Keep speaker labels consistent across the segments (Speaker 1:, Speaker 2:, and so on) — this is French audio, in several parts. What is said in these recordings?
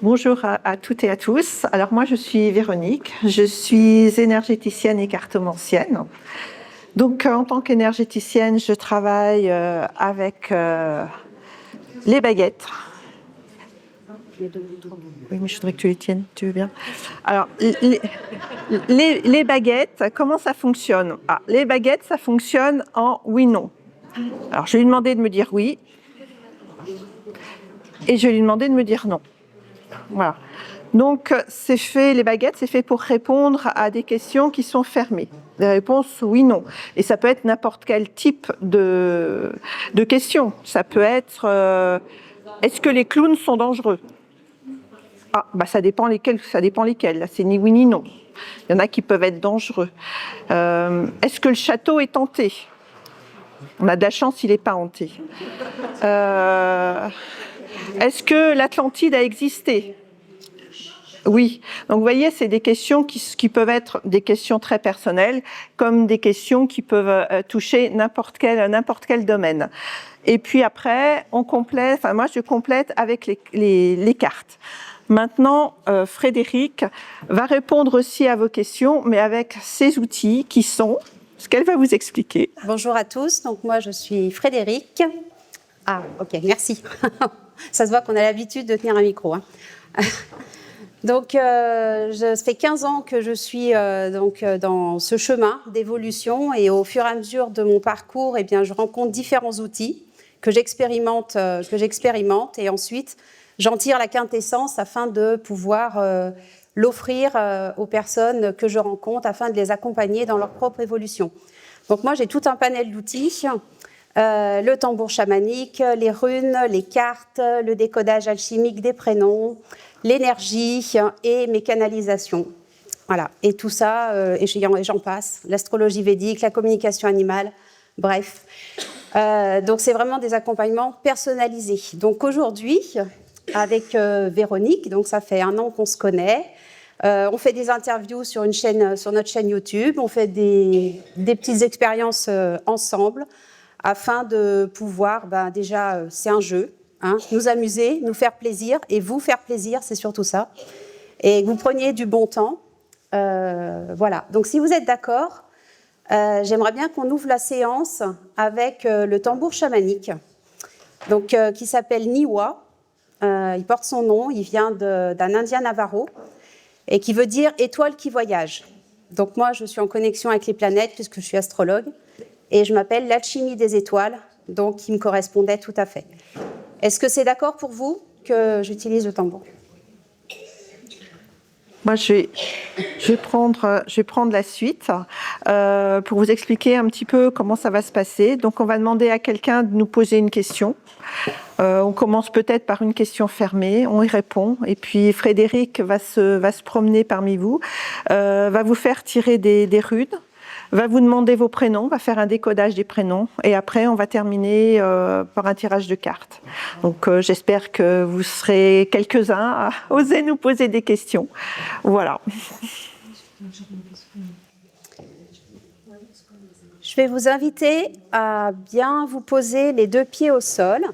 Speaker 1: Bonjour à toutes et à tous. Alors moi je suis Véronique, je suis énergéticienne et cartomancienne. Donc en tant qu'énergéticienne, je travaille avec les baguettes. Oui, mais je voudrais que tu les tiennes, tu veux bien? Alors, les baguettes, comment ça fonctionne? Les baguettes, ça fonctionne en oui-non. Alors, je vais lui demander de me dire oui, et je vais lui demander de me dire non. Voilà. Donc, c'est fait, les baguettes, c'est fait pour répondre à des questions qui sont fermées. Des réponses oui-non. Et ça peut être n'importe quel type de questions. Ça peut être est-ce que les clowns sont dangereux? Ça dépend lesquels. Ça dépend lesquels. Là, c'est ni oui ni non. Il y en a qui peuvent être dangereux. Est-ce que le château est hanté? On a de la chance, il n'est pas hanté. Est-ce que l'Atlantide a existé? Oui. Donc, vous voyez, c'est des questions qui peuvent être des questions très personnelles, comme des questions qui peuvent toucher n'importe quel domaine. Et puis après, moi, je complète avec les cartes. Maintenant, Frédéric va répondre aussi à vos questions, mais avec ses outils qui sont ce qu'elle va vous expliquer.
Speaker 2: Bonjour à tous. Donc, moi, je suis Frédéric. Ok, merci. Ça se voit qu'on a l'habitude de tenir un micro. Donc, ça fait 15 ans que je suis dans ce chemin d'évolution et au fur et à mesure de mon parcours, je rencontre différents outils que j'expérimente et ensuite, j'en tire la quintessence afin de pouvoir l'offrir aux personnes que je rencontre afin de les accompagner dans leur propre évolution. Donc, moi, j'ai tout un panel d'outils. Le tambour chamanique, les runes, les cartes, le décodage alchimique des prénoms, l'énergie et mes canalisations. Voilà, et tout ça, et j'en passe, l'astrologie védique, la communication animale, bref. Donc c'est vraiment des accompagnements personnalisés. Donc aujourd'hui, avec Véronique, donc ça fait 1 an qu'on se connaît, on fait des interviews sur notre chaîne YouTube, on fait des petites expériences ensemble, afin de pouvoir, déjà, c'est un jeu, nous amuser, nous faire plaisir, et vous faire plaisir, c'est surtout ça. Et que vous preniez du bon temps. Voilà, donc si vous êtes d'accord, j'aimerais bien qu'on ouvre la séance avec le tambour chamanique, donc, qui s'appelle Niwa. Il porte son nom, il vient d'un Indien Navarro, et qui veut dire « étoile qui voyage ». Donc moi, je suis en connexion avec les planètes, puisque je suis astrologue. Et je m'appelle l'alchimie des étoiles, donc qui me correspondait tout à fait. Est-ce que c'est d'accord pour vous que j'utilise le tambour?
Speaker 1: Moi, je vais prendre la suite pour vous expliquer un petit peu comment ça va se passer. Donc, on va demander à quelqu'un de nous poser une question. On commence peut-être par une question fermée, on y répond. Et puis, Frédéric va se promener parmi vous, va vous faire tirer des runes, va vous demander vos prénoms, va faire un décodage des prénoms et après on va terminer par un tirage de cartes. Donc j'espère que vous serez quelques-uns à oser nous poser des questions. Voilà.
Speaker 2: Je vais vous inviter à bien vous poser les 2 pieds au sol.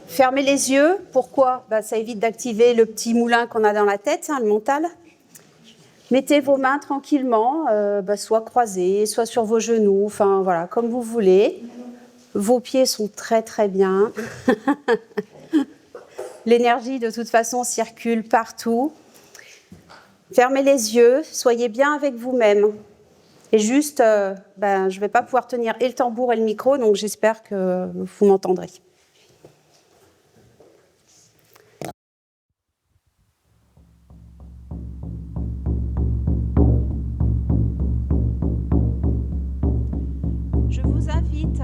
Speaker 2: Fermez les yeux. Pourquoi? Ça évite d'activer le petit moulin qu'on a dans la tête, le mental. Mettez vos mains tranquillement, soit croisées, soit sur vos genoux, enfin voilà, comme vous voulez. Vos pieds sont très très bien. L'énergie de toute façon circule partout. Fermez les yeux, soyez bien avec vous-même. Et juste, je ne vais pas pouvoir tenir et le tambour et le micro, donc j'espère que vous m'entendrez. Je vous invite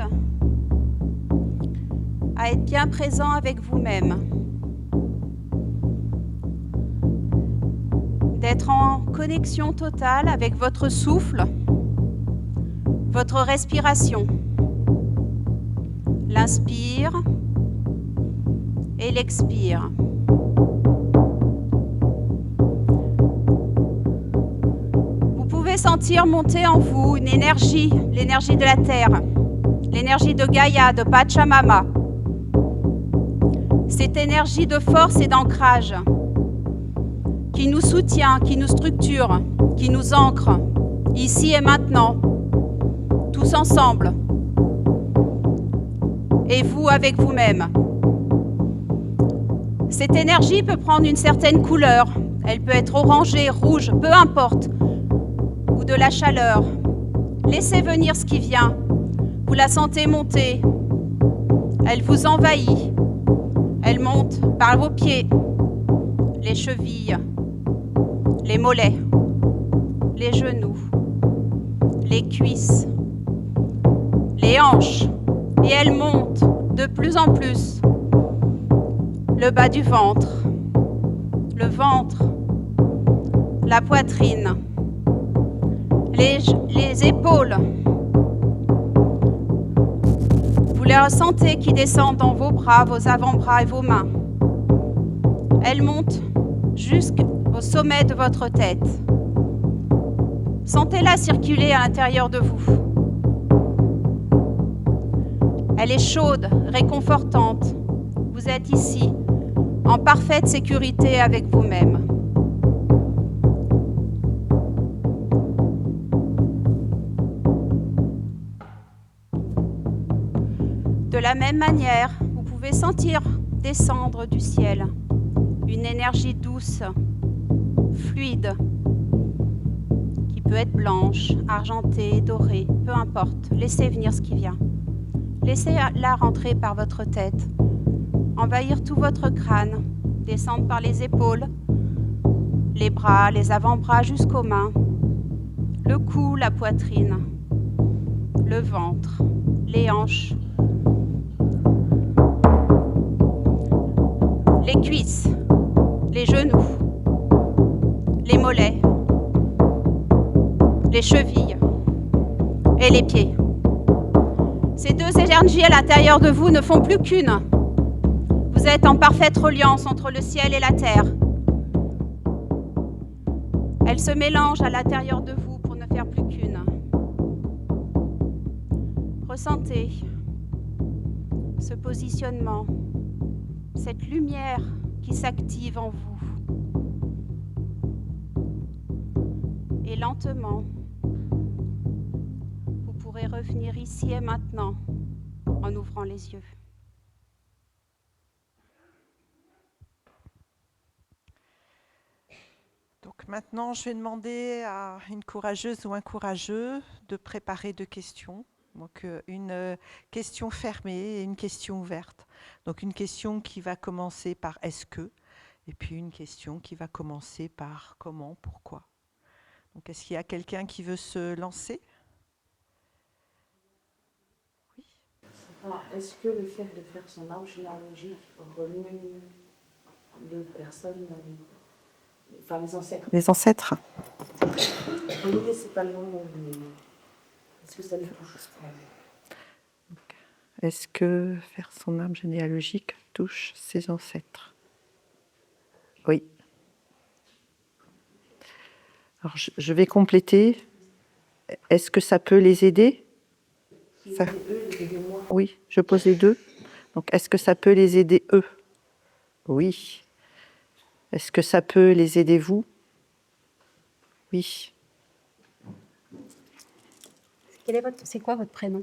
Speaker 2: à être bien présent avec vous-même, d'être en connexion totale avec votre souffle, votre respiration. L'inspire et l'expire. Vous pouvez sentir monter en vous une énergie, l'énergie de la Terre, l'énergie de Gaïa, de Pachamama. Cette énergie de force et d'ancrage qui nous soutient, qui nous structure, qui nous ancre, ici et maintenant, tous ensemble, et vous avec vous-même. Cette énergie peut prendre une certaine couleur, elle peut être orangée, rouge, peu importe, ou de la chaleur. Laissez venir ce qui vient, vous la sentez monter, elle vous envahit, elle monte par vos pieds, les chevilles, les mollets, les genoux, les cuisses, les hanches, et elle monte de plus en plus. Le bas du ventre, la poitrine, les épaules. Vous les ressentez qui descendent dans vos bras, vos avant-bras et vos mains. Elles montent jusqu'au sommet de votre tête. Sentez-la circuler à l'intérieur de vous. Elle est chaude, réconfortante. Vous êtes ici, en parfaite sécurité avec vous-même. De la même manière, vous pouvez sentir descendre du ciel une énergie douce, fluide, qui peut être blanche, argentée, dorée, peu importe. Laissez venir ce qui vient. Laissez-la rentrer par votre tête, envahir tout votre crâne, descendre par les épaules, les bras, les avant-bras jusqu'aux mains, le cou, la poitrine, le ventre, les hanches, les cuisses, les genoux, les mollets, les chevilles et les pieds. Ces deux énergies à l'intérieur de vous ne font plus qu'une. Vous êtes en parfaite reliance entre le ciel et la terre. Elles se mélangent à l'intérieur de vous pour ne faire plus qu'une. Ressentez ce positionnement, cette lumière qui s'active en vous. Et lentement, vous pourrez revenir ici et maintenant en ouvrant les yeux.
Speaker 1: Donc maintenant, je vais demander à une courageuse ou un courageux de préparer 2 questions. Donc une question fermée et une question ouverte. Donc une question qui va commencer par « est-ce que ?» et puis une question qui va commencer par « comment ?» « pourquoi ?» Donc est-ce qu'il y a quelqu'un qui veut se lancer ? Oui.
Speaker 3: Est-ce que le fait de faire son arbre généalogique remue les personnes, enfin les ancêtres ?
Speaker 1: Les ancêtres.
Speaker 3: L'idée, c'est pas le moment, mais est-ce que ça les touche ?
Speaker 1: Est-ce que faire son arbre généalogique touche ses ancêtres ? Oui. Alors je vais compléter. Est-ce que ça peut les aider ? Ça... Oui, je pose les 2. Donc, est-ce que ça peut les aider eux ? Oui. Est-ce que ça peut les aider vous ? Oui.
Speaker 2: C'est quoi votre prénom ?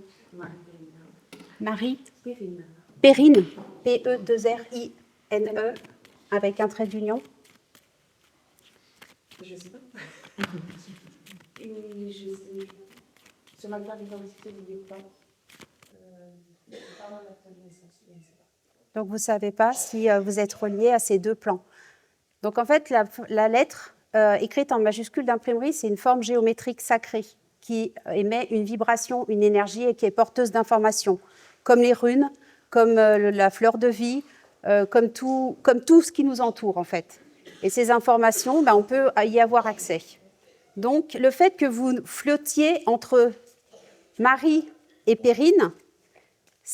Speaker 2: Marie
Speaker 3: Perrine.
Speaker 2: Perrine. P-E-2-R-I-N-E avec un trait d'union.
Speaker 3: Je sais pas. Et je sais. Sur ma carte d'identité, vous dites pas.
Speaker 2: Donc, vous ne savez pas si vous êtes relié à ces 2 plans. Donc, en fait, la lettre écrite en majuscule d'imprimerie, c'est une forme géométrique sacrée qui émet une vibration, une énergie et qui est porteuse d'informations, comme les runes, comme la fleur de vie, comme tout ce qui nous entoure, en fait. Et ces informations, on peut y avoir accès. Donc, le fait que vous flottiez entre Marie et Perrine,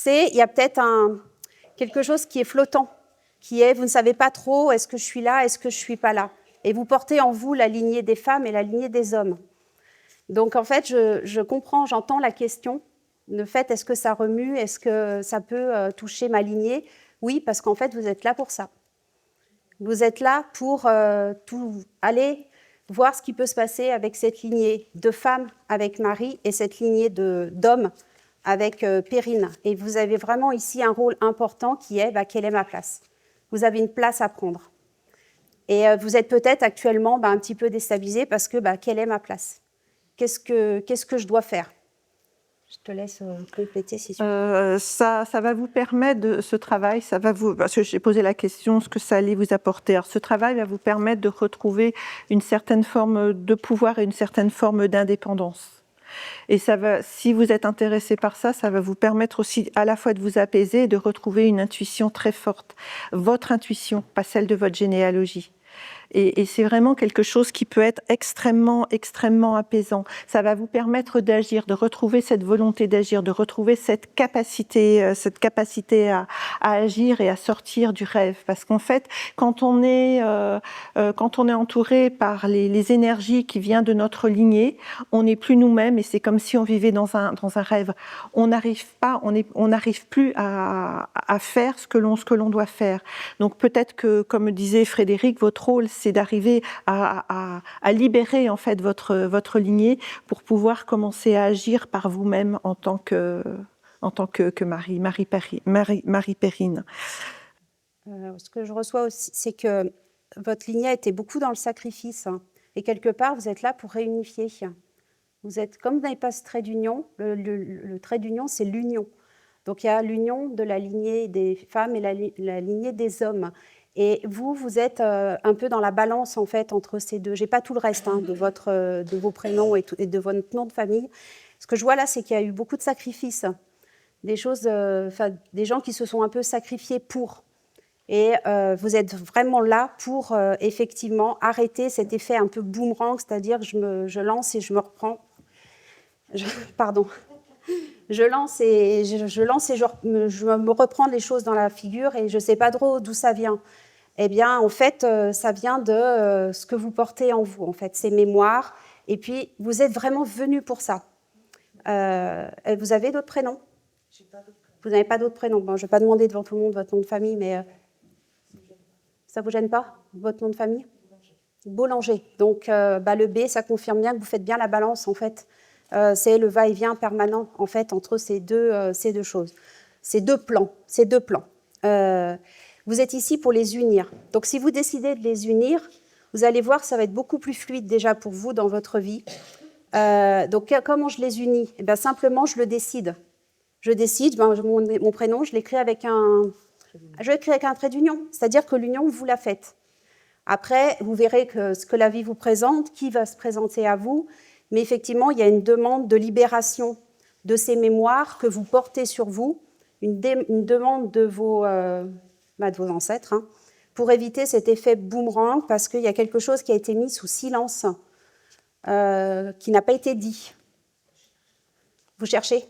Speaker 2: il y a peut-être quelque chose qui est flottant, qui est, vous ne savez pas trop, est-ce que je suis là, est-ce que je ne suis pas là ? Et vous portez en vous la lignée des femmes et la lignée des hommes. Donc, en fait, je comprends, j'entends la question. Le fait, est-ce que ça remue, est-ce que ça peut toucher ma lignée ? Oui, parce qu'en fait, vous êtes là pour ça. Vous êtes là pour aller voir ce qui peut se passer avec cette lignée de femmes avec Marie et cette lignée d'hommes avec Périne. Et vous avez vraiment ici un rôle important qui est quelle est ma place. Vous avez une place à prendre. Et vous êtes peut-être actuellement un petit peu déstabilisé parce que quelle est ma place? Qu'est-ce que je dois faire? Je te laisse compléter si tu veux.
Speaker 1: Ça va vous permettre, ce travail, parce que j'ai posé la question, ce que ça allait vous apporter. Alors, ce travail va vous permettre de retrouver une certaine forme de pouvoir et une certaine forme d'indépendance. Et si vous êtes intéressé par ça, ça va vous permettre aussi à la fois de vous apaiser et de retrouver une intuition très forte. Votre intuition, pas celle de votre généalogie. Et c'est vraiment quelque chose qui peut être extrêmement, extrêmement apaisant. Ça va vous permettre d'agir, de retrouver cette volonté d'agir, de retrouver cette capacité à agir et à sortir du rêve. Parce qu'en fait, quand on est entouré par les énergies qui viennent de notre lignée, on n'est plus nous-mêmes et c'est comme si on vivait dans un rêve. On n'arrive plus à faire ce que l'on doit faire. Donc peut-être que, comme disait Frédéric, votre rôle, c'est d'arriver à libérer en fait votre lignée pour pouvoir commencer à agir par vous-même en tant que Marie Périne.
Speaker 2: Ce que je reçois aussi, c'est que votre lignée était beaucoup dans le sacrifice. Et quelque part, vous êtes là pour réunifier. Vous êtes, comme vous n'avez pas ce trait d'union, le trait d'union, c'est l'union. Donc il y a l'union de la lignée des femmes et la lignée des hommes. Et vous êtes un peu dans la balance en fait entre ces deux. J'ai pas tout le reste de vos prénoms et de votre nom de famille. Ce que je vois là, c'est qu'il y a eu beaucoup de sacrifices, des choses, des gens qui se sont un peu sacrifiés pour. Et vous êtes vraiment là pour effectivement arrêter cet effet un peu boomerang, c'est-à-dire je lance et je me reprends. Pardon. Je lance et je me reprends les choses dans la figure et je ne sais pas trop d'où ça vient. Eh bien, en fait, ça vient de ce que vous portez en vous, en fait, ces mémoires. Et puis, vous êtes vraiment venu pour ça. Vous avez d'autres prénoms? Vous n'avez pas d'autres prénoms? Bon, je ne vais pas demander devant tout le monde votre nom de famille, mais ça ne vous gêne pas, votre nom de famille? Boulanger. Donc, le B, ça confirme bien que vous faites bien la balance, en fait. C'est le va-et-vient permanent en fait entre ces deux choses, ces deux plans. Vous êtes ici pour les unir. Donc si vous décidez de les unir, vous allez voir que ça va être beaucoup plus fluide déjà pour vous dans votre vie. Donc comment je les unis? Eh bien, simplement je le décide. Je décide, mon prénom, je l'écris avec un trait d'union, c'est-à-dire que l'union vous la faites. Après, vous verrez que ce que la vie vous présente, qui va se présenter à vous. Mais effectivement, il y a une demande de libération de ces mémoires que vous portez sur vous, une demande de vos ancêtres, pour éviter cet effet boomerang, parce qu'il y a quelque chose qui a été mis sous silence, qui n'a pas été dit. Vous cherchez?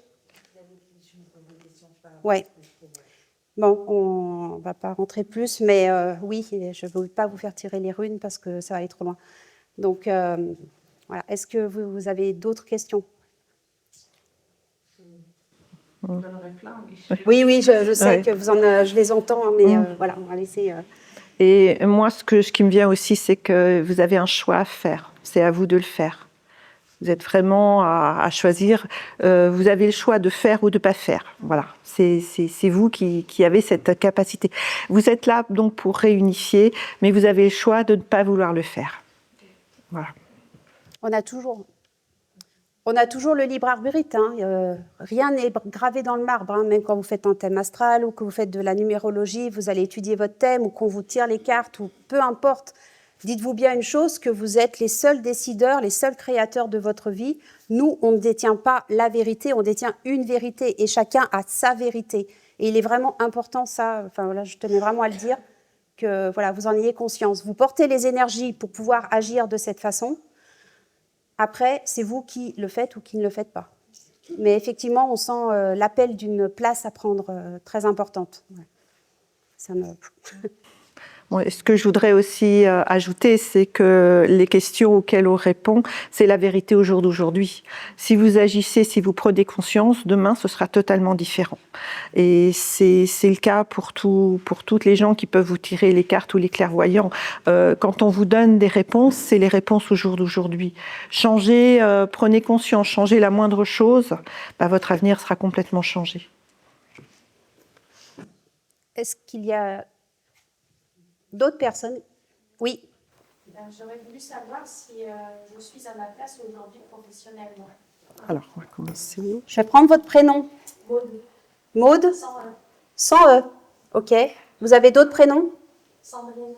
Speaker 2: Oui. Bon, on ne va pas rentrer plus, mais oui, je ne veux pas vous faire tirer les runes parce que ça va aller trop loin. Donc, voilà. Est-ce que vous avez d'autres questions? Oui, je sais que je les entends, mais voilà, on va laisser.
Speaker 1: Et moi, ce qui me vient aussi, c'est que vous avez un choix à faire. C'est à vous de le faire. Vous êtes vraiment à choisir. Vous avez le choix de faire ou de ne pas faire. Voilà, c'est vous qui avez cette capacité. Vous êtes là donc pour réunifier, mais vous avez le choix de ne pas vouloir le faire. Voilà.
Speaker 2: On a toujours le libre arbitre. Rien n'est gravé dans le marbre. Même quand vous faites un thème astral ou que vous faites de la numérologie, vous allez étudier votre thème ou qu'on vous tire les cartes ou peu importe. Dites-vous bien une chose, que vous êtes les seuls décideurs, les seuls créateurs de votre vie. Nous, on ne détient pas la vérité, on détient une vérité et chacun a sa vérité. Et il est vraiment important, ça, je tenais vraiment à le dire, que vous en ayez conscience. Vous portez les énergies pour pouvoir agir de cette façon. Après, c'est vous qui le faites ou qui ne le faites pas. Mais effectivement, on sent l'appel d'une place à prendre très importante. Ouais. Ça me...
Speaker 1: Bon, et ce que je voudrais aussi ajouter, c'est que les questions auxquelles on répond, c'est la vérité au jour d'aujourd'hui. Si vous agissez, si vous prenez conscience, demain, ce sera totalement différent. Et c'est le cas pour toutes les gens qui peuvent vous tirer les cartes ou les clairvoyants. Quand on vous donne des réponses, c'est les réponses au jour d'aujourd'hui. Changez, prenez conscience, changez la moindre chose, votre avenir sera complètement changé.
Speaker 2: Est-ce qu'il y a d'autres personnes? Oui.
Speaker 3: J'aurais voulu savoir si je suis à ma place aujourd'hui professionnellement.
Speaker 1: Alors, on va commencer.
Speaker 2: Je vais prendre votre prénom.
Speaker 3: Maud.
Speaker 2: Maud?
Speaker 3: Sans E.
Speaker 2: Sans E. Ok. Vous avez d'autres prénoms?
Speaker 3: Sandrine.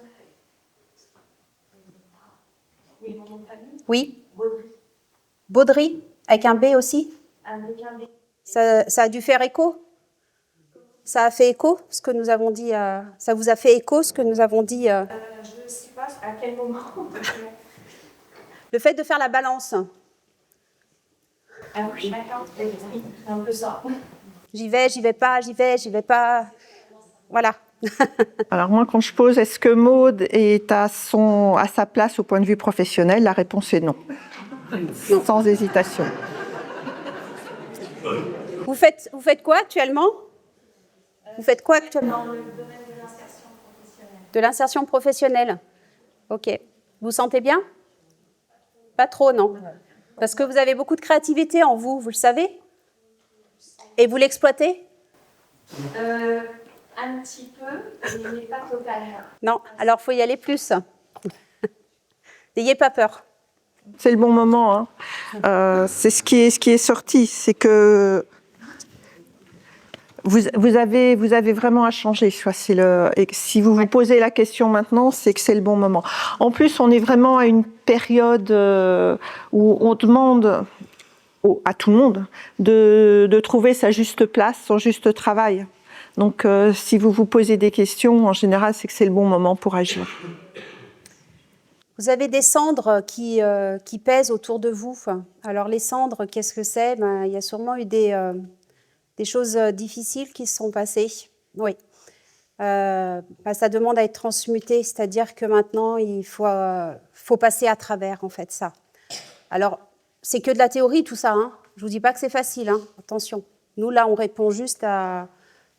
Speaker 3: Oui, mon nom de famille.
Speaker 2: Oui.
Speaker 3: Baudry.
Speaker 2: Baudry? Avec un B aussi?
Speaker 3: Avec un B.
Speaker 2: Ça a dû faire écho? Ça a fait écho, ce que nous avons dit. Ça vous a fait écho, ce que nous avons dit?
Speaker 3: Je ne sais pas à quel moment.
Speaker 2: Le fait de faire la balance.
Speaker 3: Ah oui, d'accord. Oui, un peu ça.
Speaker 2: J'y vais pas, j'y vais pas. Voilà.
Speaker 1: Alors moi, quand je pose, est-ce que Maud est à sa place au point de vue professionnel? La réponse est non. Sans hésitation.
Speaker 2: Vous faites quoi actuellement? Vous faites quoi actuellement?
Speaker 3: Dans le domaine de l'insertion professionnelle.
Speaker 2: De l'insertion professionnelle. Ok. Vous sentez bien? Pas trop, non. Parce que vous avez beaucoup de créativité en vous, vous le savez? Et vous l'exploitez?
Speaker 3: Un petit peu, mais pas totalement.
Speaker 2: Non. Alors, il faut y aller plus. N'ayez pas peur.
Speaker 1: C'est le bon moment. Hein. C'est ce qui est sorti. C'est que vous avez vraiment à changer. Et si vous vous posez la question maintenant, c'est que c'est le bon moment. En plus, on est vraiment à une période où on demande à tout le monde de trouver sa juste place, son juste travail. Donc, si vous vous posez des questions, en général, c'est que c'est le bon moment pour agir.
Speaker 2: Vous avez des cendres qui pèsent autour de vous. Alors, les cendres, qu'est-ce que c'est? Il y a sûrement eu des choses difficiles qui se sont passées. Oui. Ça demande à être transmuté, c'est-à-dire que maintenant, il faut passer à travers, en fait, ça. Alors, c'est que de la théorie, tout ça. Hein. Je ne vous dis pas que c'est facile, hein. Attention. Nous, là, on répond juste à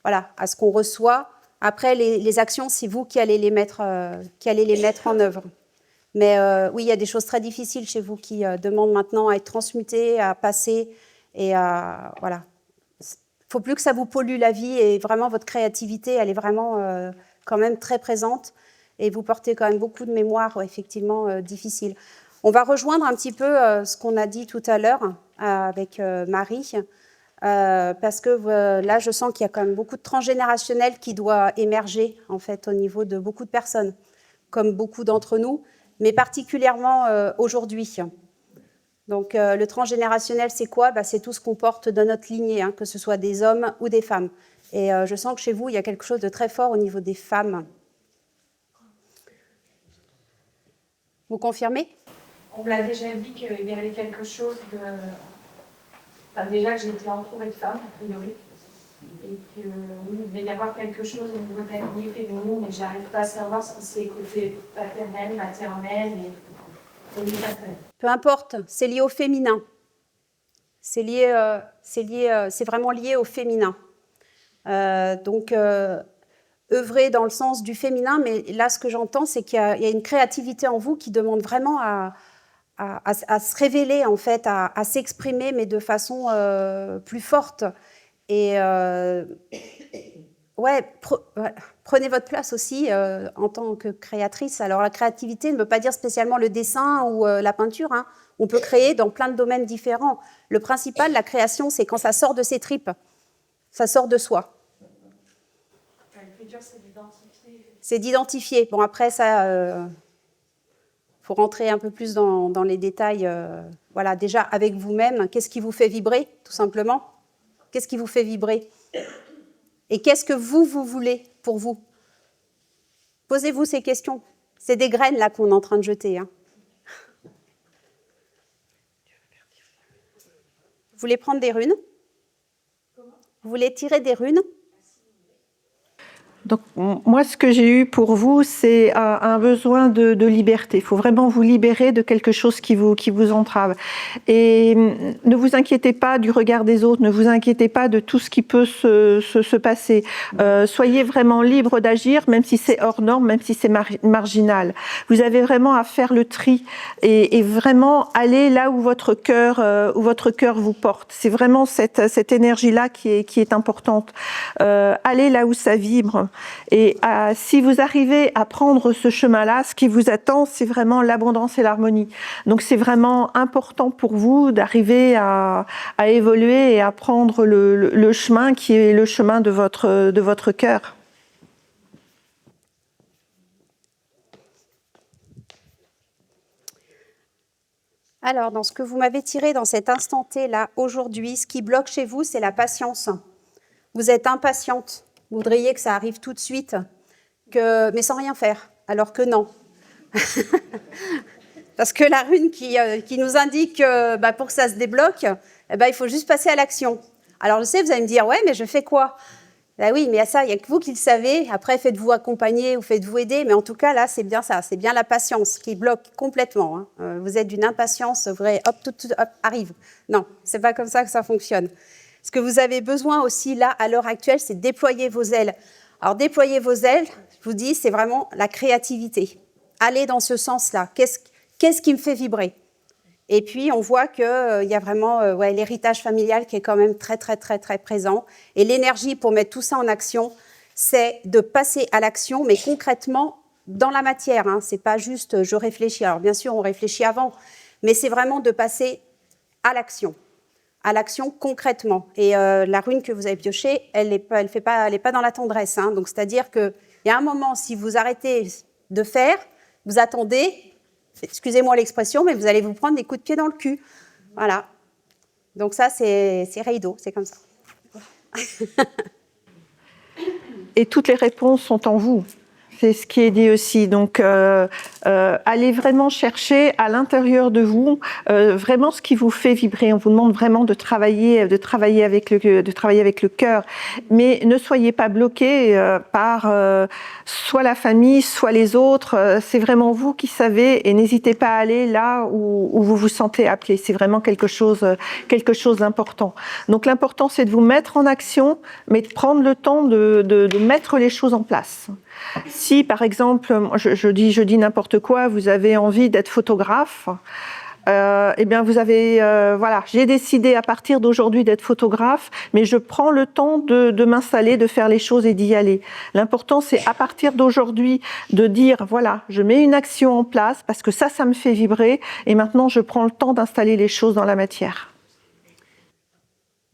Speaker 2: ce qu'on reçoit. Après, les actions, c'est vous qui allez les mettre en œuvre. Mais oui, il y a des choses très difficiles chez vous qui demandent maintenant à être transmutées, à passer. Et voilà. Il ne faut plus que ça vous pollue la vie. Et vraiment, votre créativité, elle est vraiment quand même très présente. Et vous portez quand même beaucoup de mémoires, effectivement, difficiles. On va rejoindre un petit peu ce qu'on a dit tout à l'heure avec Marie. Parce que là, je sens qu'il y a quand même beaucoup de transgénérationnel qui doit émerger, en fait, au niveau de beaucoup de personnes, comme beaucoup d'entre nous, mais particulièrement aujourd'hui. Donc, le transgénérationnel, c'est quoi? C'est tout ce qu'on porte dans notre lignée, hein, que ce soit des hommes ou des femmes. Et je sens que chez vous, il y a quelque chose de très fort au niveau des femmes. Vous confirmez?
Speaker 3: On me l'a déjà dit qu'il y avait quelque chose de... Enfin, déjà que j'étais entourée de femmes, a priori. Et que oui, il devait y avoir quelque chose au niveau de la lignée féminine, mais je n'arrive pas à savoir si c'est côté paternel, maternel et
Speaker 2: peu importe, c'est lié au féminin. C'est vraiment lié au féminin. Donc, œuvrer dans le sens du féminin, mais là, ce que j'entends, c'est qu'il y a une créativité en vous qui demande vraiment à se révéler, en fait, à s'exprimer, mais de façon plus forte. Et prenez votre place aussi en tant que créatrice. Alors, la créativité ne veut pas dire spécialement le dessin ou la peinture. Hein. On peut créer dans plein de domaines différents. Le principal, la création, c'est quand ça sort de ses tripes. Ça sort de soi.
Speaker 3: Le dur, c'est d'identifier.
Speaker 2: C'est d'identifier. Bon, après, ça... faut rentrer un peu plus dans les détails. Voilà, déjà, avec vous-même, qu'est-ce qui vous fait vibrer, tout simplement? Qu'est-ce qui vous fait vibrer? Et qu'est-ce que vous voulez pour vous? Posez-vous ces questions. C'est des graines, là, qu'on est en train de jeter. Hein. Vous voulez prendre des runes? Vous voulez tirer des runes?
Speaker 1: Donc, moi, ce que j'ai eu pour vous, c'est un besoin de liberté. Il faut vraiment vous libérer de quelque chose qui vous entrave. Et ne vous inquiétez pas du regard des autres, ne vous inquiétez pas de tout ce qui peut se passer. Soyez vraiment libre d'agir, même si c'est hors norme, même si c'est marginal. Vous avez vraiment à faire le tri et vraiment aller là où votre cœur vous porte. C'est vraiment cette énergie-là qui est importante. Allez là où ça vibre. Et si vous arrivez à prendre ce chemin-là, ce qui vous attend, c'est vraiment l'abondance et l'harmonie. Donc c'est vraiment important pour vous d'arriver à évoluer et à prendre le chemin qui est le chemin de votre cœur.
Speaker 2: Alors, dans ce que vous m'avez tiré dans cet instant T-là, aujourd'hui, ce qui bloque chez vous, c'est la patience. Vous êtes impatiente. Vous voudriez que ça arrive tout de suite, mais sans rien faire. Alors que non. Parce que la rune qui nous indique que pour que ça se débloque, il faut juste passer à l'action. Alors, je sais, vous allez me dire, ouais, mais je fais quoi ? Ben oui, mais à ça, il n'y a que vous qui le savez. Après, faites-vous accompagner ou faites-vous aider. Mais en tout cas, là, c'est bien ça. C'est bien la patience qui bloque complètement. Hein. Vous êtes d'une impatience, vrai, hop, tout, hop, arrive. Non, c'est pas comme ça que ça fonctionne. Ce que vous avez besoin aussi, là, à l'heure actuelle, c'est de déployer vos ailes. Alors, déployer vos ailes, je vous dis, c'est vraiment la créativité. Allez dans ce sens-là. Qu'est-ce qui me fait vibrer ? Et puis, on voit qu'il y a vraiment l'héritage familial qui est quand même très, très, très, très présent. Et l'énergie pour mettre tout ça en action, c'est de passer à l'action, mais concrètement dans la matière. Hein. Ce n'est pas juste je réfléchis. Alors, bien sûr, on réfléchit avant, mais c'est vraiment de passer à l'action concrètement. Et la rune que vous avez piochée, elle n'est pas dans la tendresse. Hein. Donc, c'est-à-dire qu'il y a un moment, si vous arrêtez de faire, vous attendez... Excusez-moi l'expression, mais vous allez vous prendre des coups de pied dans le cul. Voilà. Donc ça, c'est Reido, c'est comme ça.
Speaker 1: Et toutes les réponses sont en vous. C'est ce qui est dit aussi. Donc, allez vraiment chercher à l'intérieur de vous vraiment ce qui vous fait vibrer. On vous demande vraiment de travailler avec le cœur. Mais ne soyez pas bloqués par soit la famille, soit les autres. C'est vraiment vous qui savez et n'hésitez pas à aller là où vous vous sentez appelé. C'est vraiment quelque chose d'important. Donc, l'important, c'est de vous mettre en action, mais de prendre le temps de mettre les choses en place. Si, par exemple, je dis n'importe quoi, vous avez envie d'être photographe, eh bien, vous avez, j'ai décidé à partir d'aujourd'hui d'être photographe, mais je prends le temps de m'installer, de faire les choses et d'y aller. L'important, c'est à partir d'aujourd'hui de dire, voilà, je mets une action en place parce que ça me fait vibrer et maintenant, je prends le temps d'installer les choses dans la matière.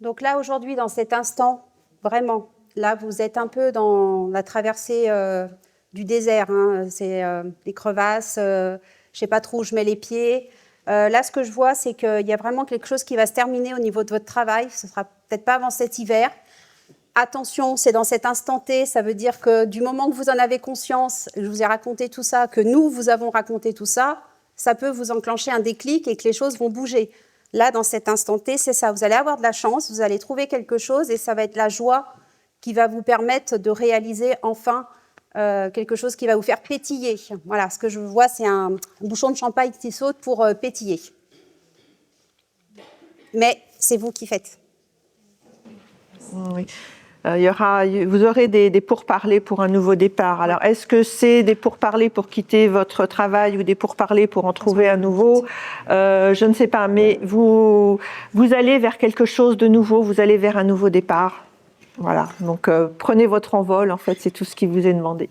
Speaker 2: Donc là, aujourd'hui, dans cet instant, vraiment, là, vous êtes un peu dans la traversée du désert. Hein. C'est les crevasses, je ne sais pas trop où je mets les pieds. Là, ce que je vois, c'est qu'il y a vraiment quelque chose qui va se terminer au niveau de votre travail. Ce ne sera peut-être pas avant cet hiver. Attention, c'est dans cet instant T. Ça veut dire que du moment que vous en avez conscience, je vous ai raconté tout ça, que nous, vous avons raconté tout ça, ça peut vous enclencher un déclic et que les choses vont bouger. Là, dans cet instant T, c'est ça. Vous allez avoir de la chance, vous allez trouver quelque chose et ça va être la joie qui va vous permettre de réaliser enfin quelque chose qui va vous faire pétiller. Voilà, ce que je vois, c'est un bouchon de champagne qui saute pour pétiller. Mais c'est vous qui faites.
Speaker 1: Oui. Vous aurez des pourparlers pour un nouveau départ. Alors, est-ce que c'est des pourparlers pour quitter votre travail ou des pourparlers pour en trouver un nouveau ? Je ne sais pas, mais vous allez vers quelque chose de nouveau, vous allez vers un nouveau départ. Voilà, donc prenez votre envol, en fait, c'est tout ce qui vous est demandé.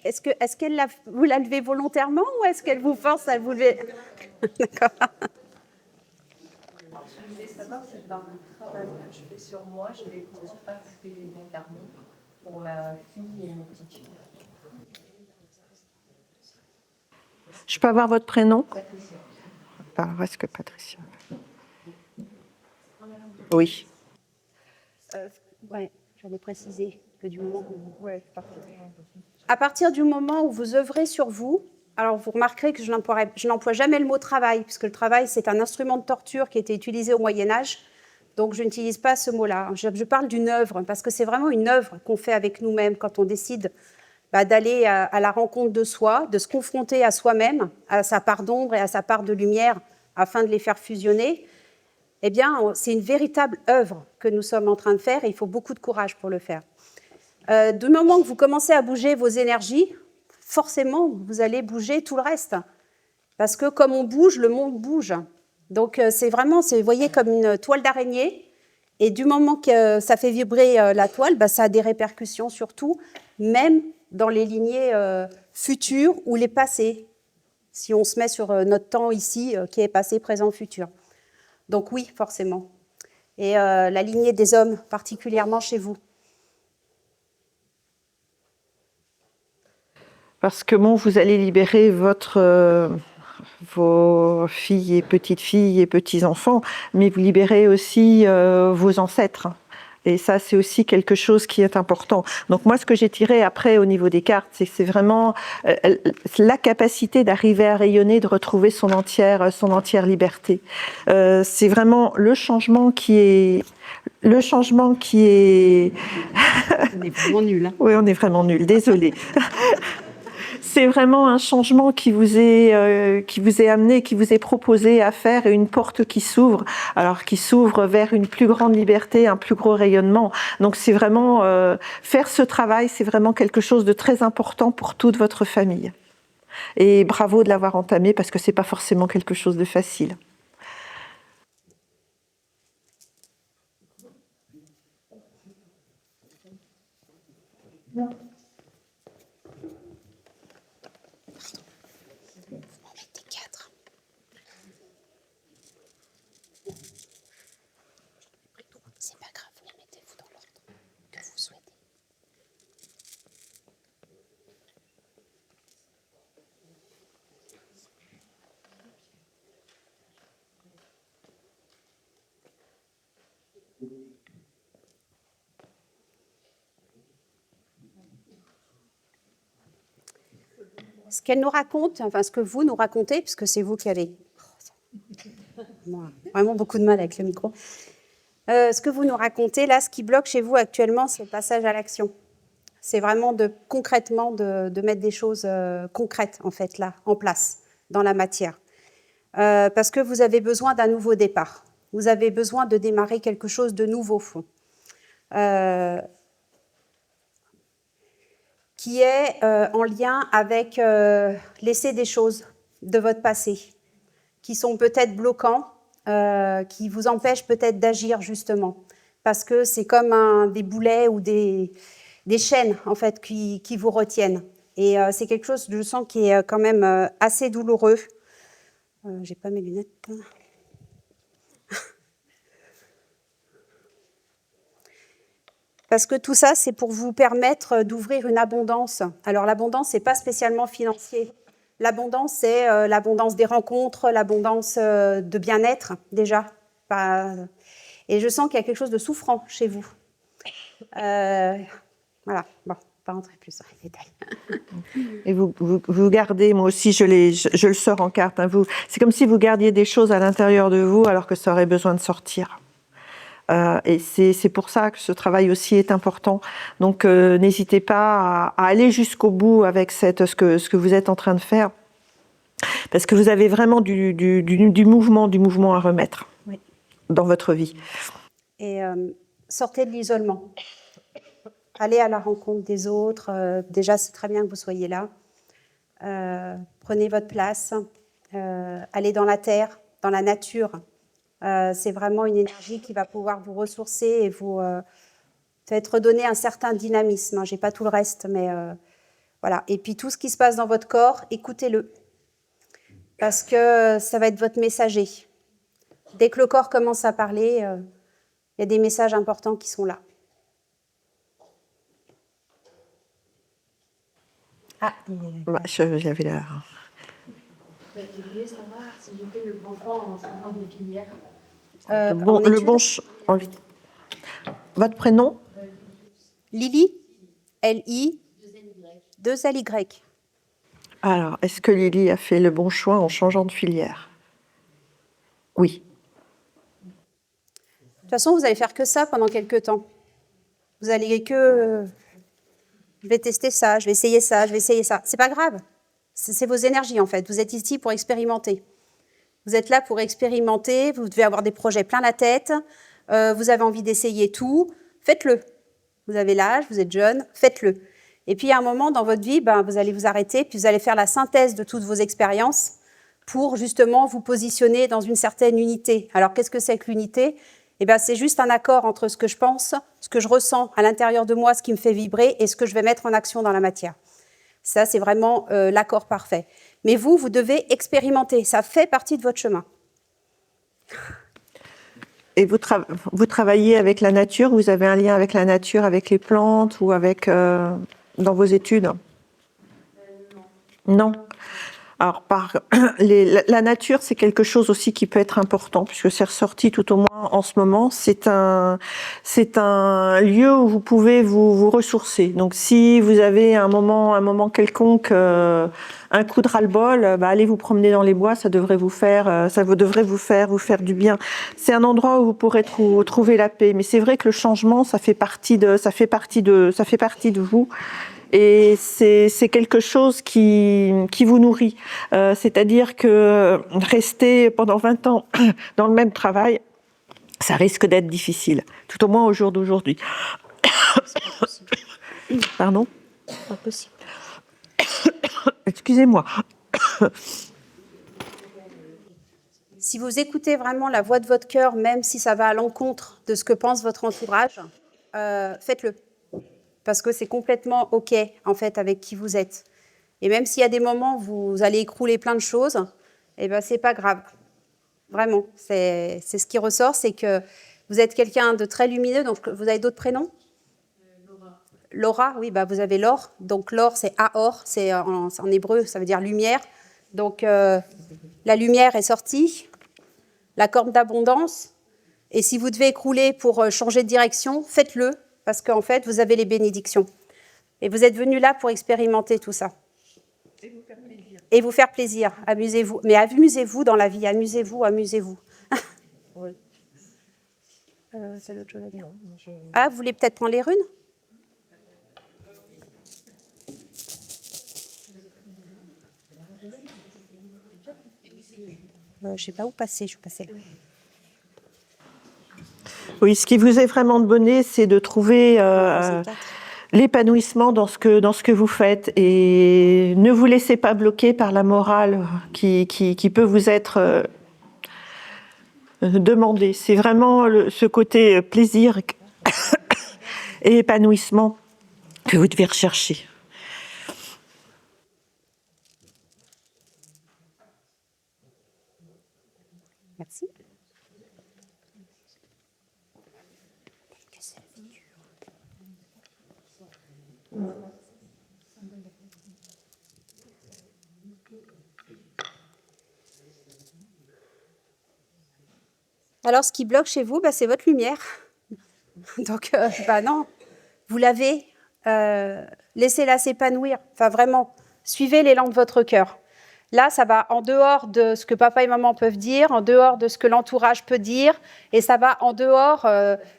Speaker 2: Est-ce qu'elle vous la levez volontairement ou est-ce qu'elle vous force à vous lever ? D'accord.
Speaker 4: Je voulais savoir si dans le travail que je fais sur moi, je vais pouvoir passer les incarnés pour ma fille et mon petit fille.
Speaker 1: Je peux avoir votre prénom ?
Speaker 4: Patricia.
Speaker 1: Reste que Patricia. Oui.
Speaker 2: Ouais, j'allais préciser que du moment où à partir du moment où vous œuvrez sur vous, alors vous remarquerez que je n'emploie jamais le mot travail, puisque le travail, c'est un instrument de torture qui était utilisé au Moyen-Âge Donc, je n'utilise pas ce mot-là. Je parle d'une œuvre, parce que c'est vraiment une œuvre qu'on fait avec nous-mêmes quand on décide d'aller à la rencontre de soi, de se confronter à soi-même, à sa part d'ombre et à sa part de lumière, afin de les faire fusionner. Eh bien, c'est une véritable œuvre que nous sommes en train de faire et il faut beaucoup de courage pour le faire. Du moment que vous commencez à bouger vos énergies, forcément, vous allez bouger tout le reste. Parce que comme on bouge, le monde bouge. Donc, c'est vraiment, vous voyez, comme une toile d'araignée. Et du moment que ça fait vibrer la toile, ça a des répercussions sur tout, même dans les lignées futures ou les passées, si on se met sur notre temps ici, qui est passé, présent, futur. Donc oui, forcément. Et la lignée des hommes, particulièrement chez vous.
Speaker 1: Parce que bon, vous allez libérer vos filles et petites-filles et petits-enfants, mais vous libérez aussi vos ancêtres. Et ça, c'est aussi quelque chose qui est important. Donc moi, ce que j'ai tiré après au niveau des cartes, c'est vraiment la capacité d'arriver à rayonner, de retrouver son entière liberté. C'est vraiment le changement qui est... Le changement qui est...
Speaker 2: On est vraiment nuls. Hein.
Speaker 1: Oui, on est vraiment nuls, désolée. C'est vraiment un changement qui vous est amené, qui vous est proposé à faire, et une porte qui s'ouvre, alors qui s'ouvre vers une plus grande liberté, un plus gros rayonnement. Donc c'est vraiment faire ce travail, c'est vraiment quelque chose de très important pour toute votre famille. Et bravo de l'avoir entamé parce que c'est pas forcément quelque chose de facile.
Speaker 2: C'est pas grave, vous les mettez-vous dans l'ordre que vous souhaitez. Ce qu'elle nous raconte, enfin ce que vous nous racontez, puisque c'est vous qui avez vraiment beaucoup de mal avec le micro, ce que vous nous racontez, là, ce qui bloque chez vous actuellement, c'est le passage à l'action. C'est vraiment concrètement de mettre des choses concrètes, en fait, là, en place, dans la matière. Parce que vous avez besoin d'un nouveau départ. Vous avez besoin de démarrer quelque chose de nouveau, qui est en lien avec laisser des choses de votre passé, qui sont peut-être bloquants, qui vous empêchent peut-être d'agir justement, parce que c'est comme des boulets ou des chaînes en fait qui vous retiennent. Et c'est quelque chose, je sens, qui est quand même assez douloureux. J'ai pas mes lunettes. Parce que tout ça, c'est pour vous permettre d'ouvrir une abondance. Alors l'abondance, c'est pas spécialement financier. L'abondance, c'est l'abondance des rencontres, l'abondance de bien-être, déjà. Et je sens qu'il y a quelque chose de souffrant chez vous. Voilà, bon, pas rentrer plus dans les détails.
Speaker 1: Et vous gardez, moi aussi je le sors en carte, hein, c'est comme si vous gardiez des choses à l'intérieur de vous alors que ça aurait besoin de sortir. Et c'est pour ça que ce travail aussi est important. Donc n'hésitez pas à aller jusqu'au bout avec ce que vous êtes en train de faire, parce que vous avez vraiment du mouvement à remettre dans votre vie.
Speaker 2: Et sortez de l'isolement. Allez à la rencontre des autres. Déjà, c'est très bien que vous soyez là. Prenez votre place. Allez dans la terre, dans la nature. C'est vraiment une énergie qui va pouvoir vous ressourcer et vous peut-être redonner un certain dynamisme. Je n'ai pas tout le reste, mais voilà. Et puis tout ce qui se passe dans votre corps, écoutez-le. Parce que ça va être votre messager. Dès que le corps commence à parler, il y a des messages importants qui sont là. Ah,
Speaker 1: j'avais la...
Speaker 3: Je voulais savoir si j'étais le bon choix en sortant des filières.
Speaker 1: Votre prénom?
Speaker 2: Lily, L-I, 2-L-Y.
Speaker 1: Alors, est-ce que Lily a fait le bon choix en changeant de filière? Oui.
Speaker 2: toute façon, vous allez faire que ça pendant quelques temps. Vous allez que... je vais tester ça, je vais essayer ça, je vais essayer ça. C'est pas grave. C'est vos énergies, en fait. Vous êtes ici pour expérimenter. Vous êtes là pour expérimenter. Vous devez avoir des projets plein la tête. Vous avez envie d'essayer tout. Faites-le. Vous avez l'âge, vous êtes jeune, faites-le. Et puis, à un moment dans votre vie, vous allez vous arrêter, puis vous allez faire la synthèse de toutes vos expériences pour justement vous positionner dans une certaine unité. Alors, qu'est-ce que c'est que l'unité ? C'est juste un accord entre ce que je pense, ce que je ressens à l'intérieur de moi, ce qui me fait vibrer, et ce que je vais mettre en action dans la matière. Ça, c'est vraiment l'accord parfait. Mais vous devez expérimenter. Ça fait partie de votre chemin.
Speaker 1: Et vous travaillez avec la nature? Vous avez un lien avec la nature, avec les plantes ou avec dans vos études? Non. Alors, la nature, c'est quelque chose aussi qui peut être important, puisque c'est ressorti tout au moins en ce moment. C'est un lieu où vous pouvez vous ressourcer. Donc, si vous avez un moment quelconque, un coup de ras-le-bol, allez vous promener dans les bois, ça devrait vous faire du bien. C'est un endroit où vous pourrez trouver la paix. Mais c'est vrai que le changement, ça fait partie de vous. Et c'est quelque chose qui vous nourrit. C'est-à-dire que rester pendant 20 ans dans le même travail, ça risque d'être difficile, tout au moins au jour d'aujourd'hui. Pardon ?
Speaker 2: Pas possible.
Speaker 1: Excusez-moi.
Speaker 2: Si vous écoutez vraiment la voix de votre cœur, même si ça va à l'encontre de ce que pense votre entourage, faites-le. Parce que c'est complètement OK, en fait, avec qui vous êtes. Et même s'il y a des moments où vous allez écrouler plein de choses, c'est pas grave. Vraiment, c'est ce qui ressort, c'est que vous êtes quelqu'un de très lumineux. Donc, vous avez d'autres prénoms ? Laura. Laura, oui, vous avez l'or. Donc, l'or, c'est Aor, c'est en hébreu, ça veut dire lumière. Donc, la lumière est sortie, la corne d'abondance. Et si vous devez écrouler pour changer de direction, faites-le. Parce qu'en fait, vous avez les bénédictions. Et vous êtes venus là pour expérimenter tout ça. Et vous faire plaisir. Et vous faire plaisir. Amusez-vous. Mais amusez-vous dans la vie. Amusez-vous, amusez-vous. Oui. C'est l'autre chose à dire. Ah, vous voulez peut-être prendre les runes ? Je ne sais pas où passer. Je vais passer là.
Speaker 1: Oui, ce qui vous est vraiment de bonnet, c'est de trouver l'épanouissement dans ce que vous faites, et ne vous laissez pas bloquer par la morale qui peut vous être demandée. C'est vraiment ce côté plaisir et épanouissement que vous devez rechercher.
Speaker 2: Merci. Alors, ce qui bloque chez vous, c'est votre lumière. Donc, non, vous l'avez. Laissez-la s'épanouir. Enfin, vraiment, suivez l'élan de votre cœur. Là, ça va en dehors de ce que papa et maman peuvent dire, en dehors de ce que l'entourage peut dire, et ça va en dehors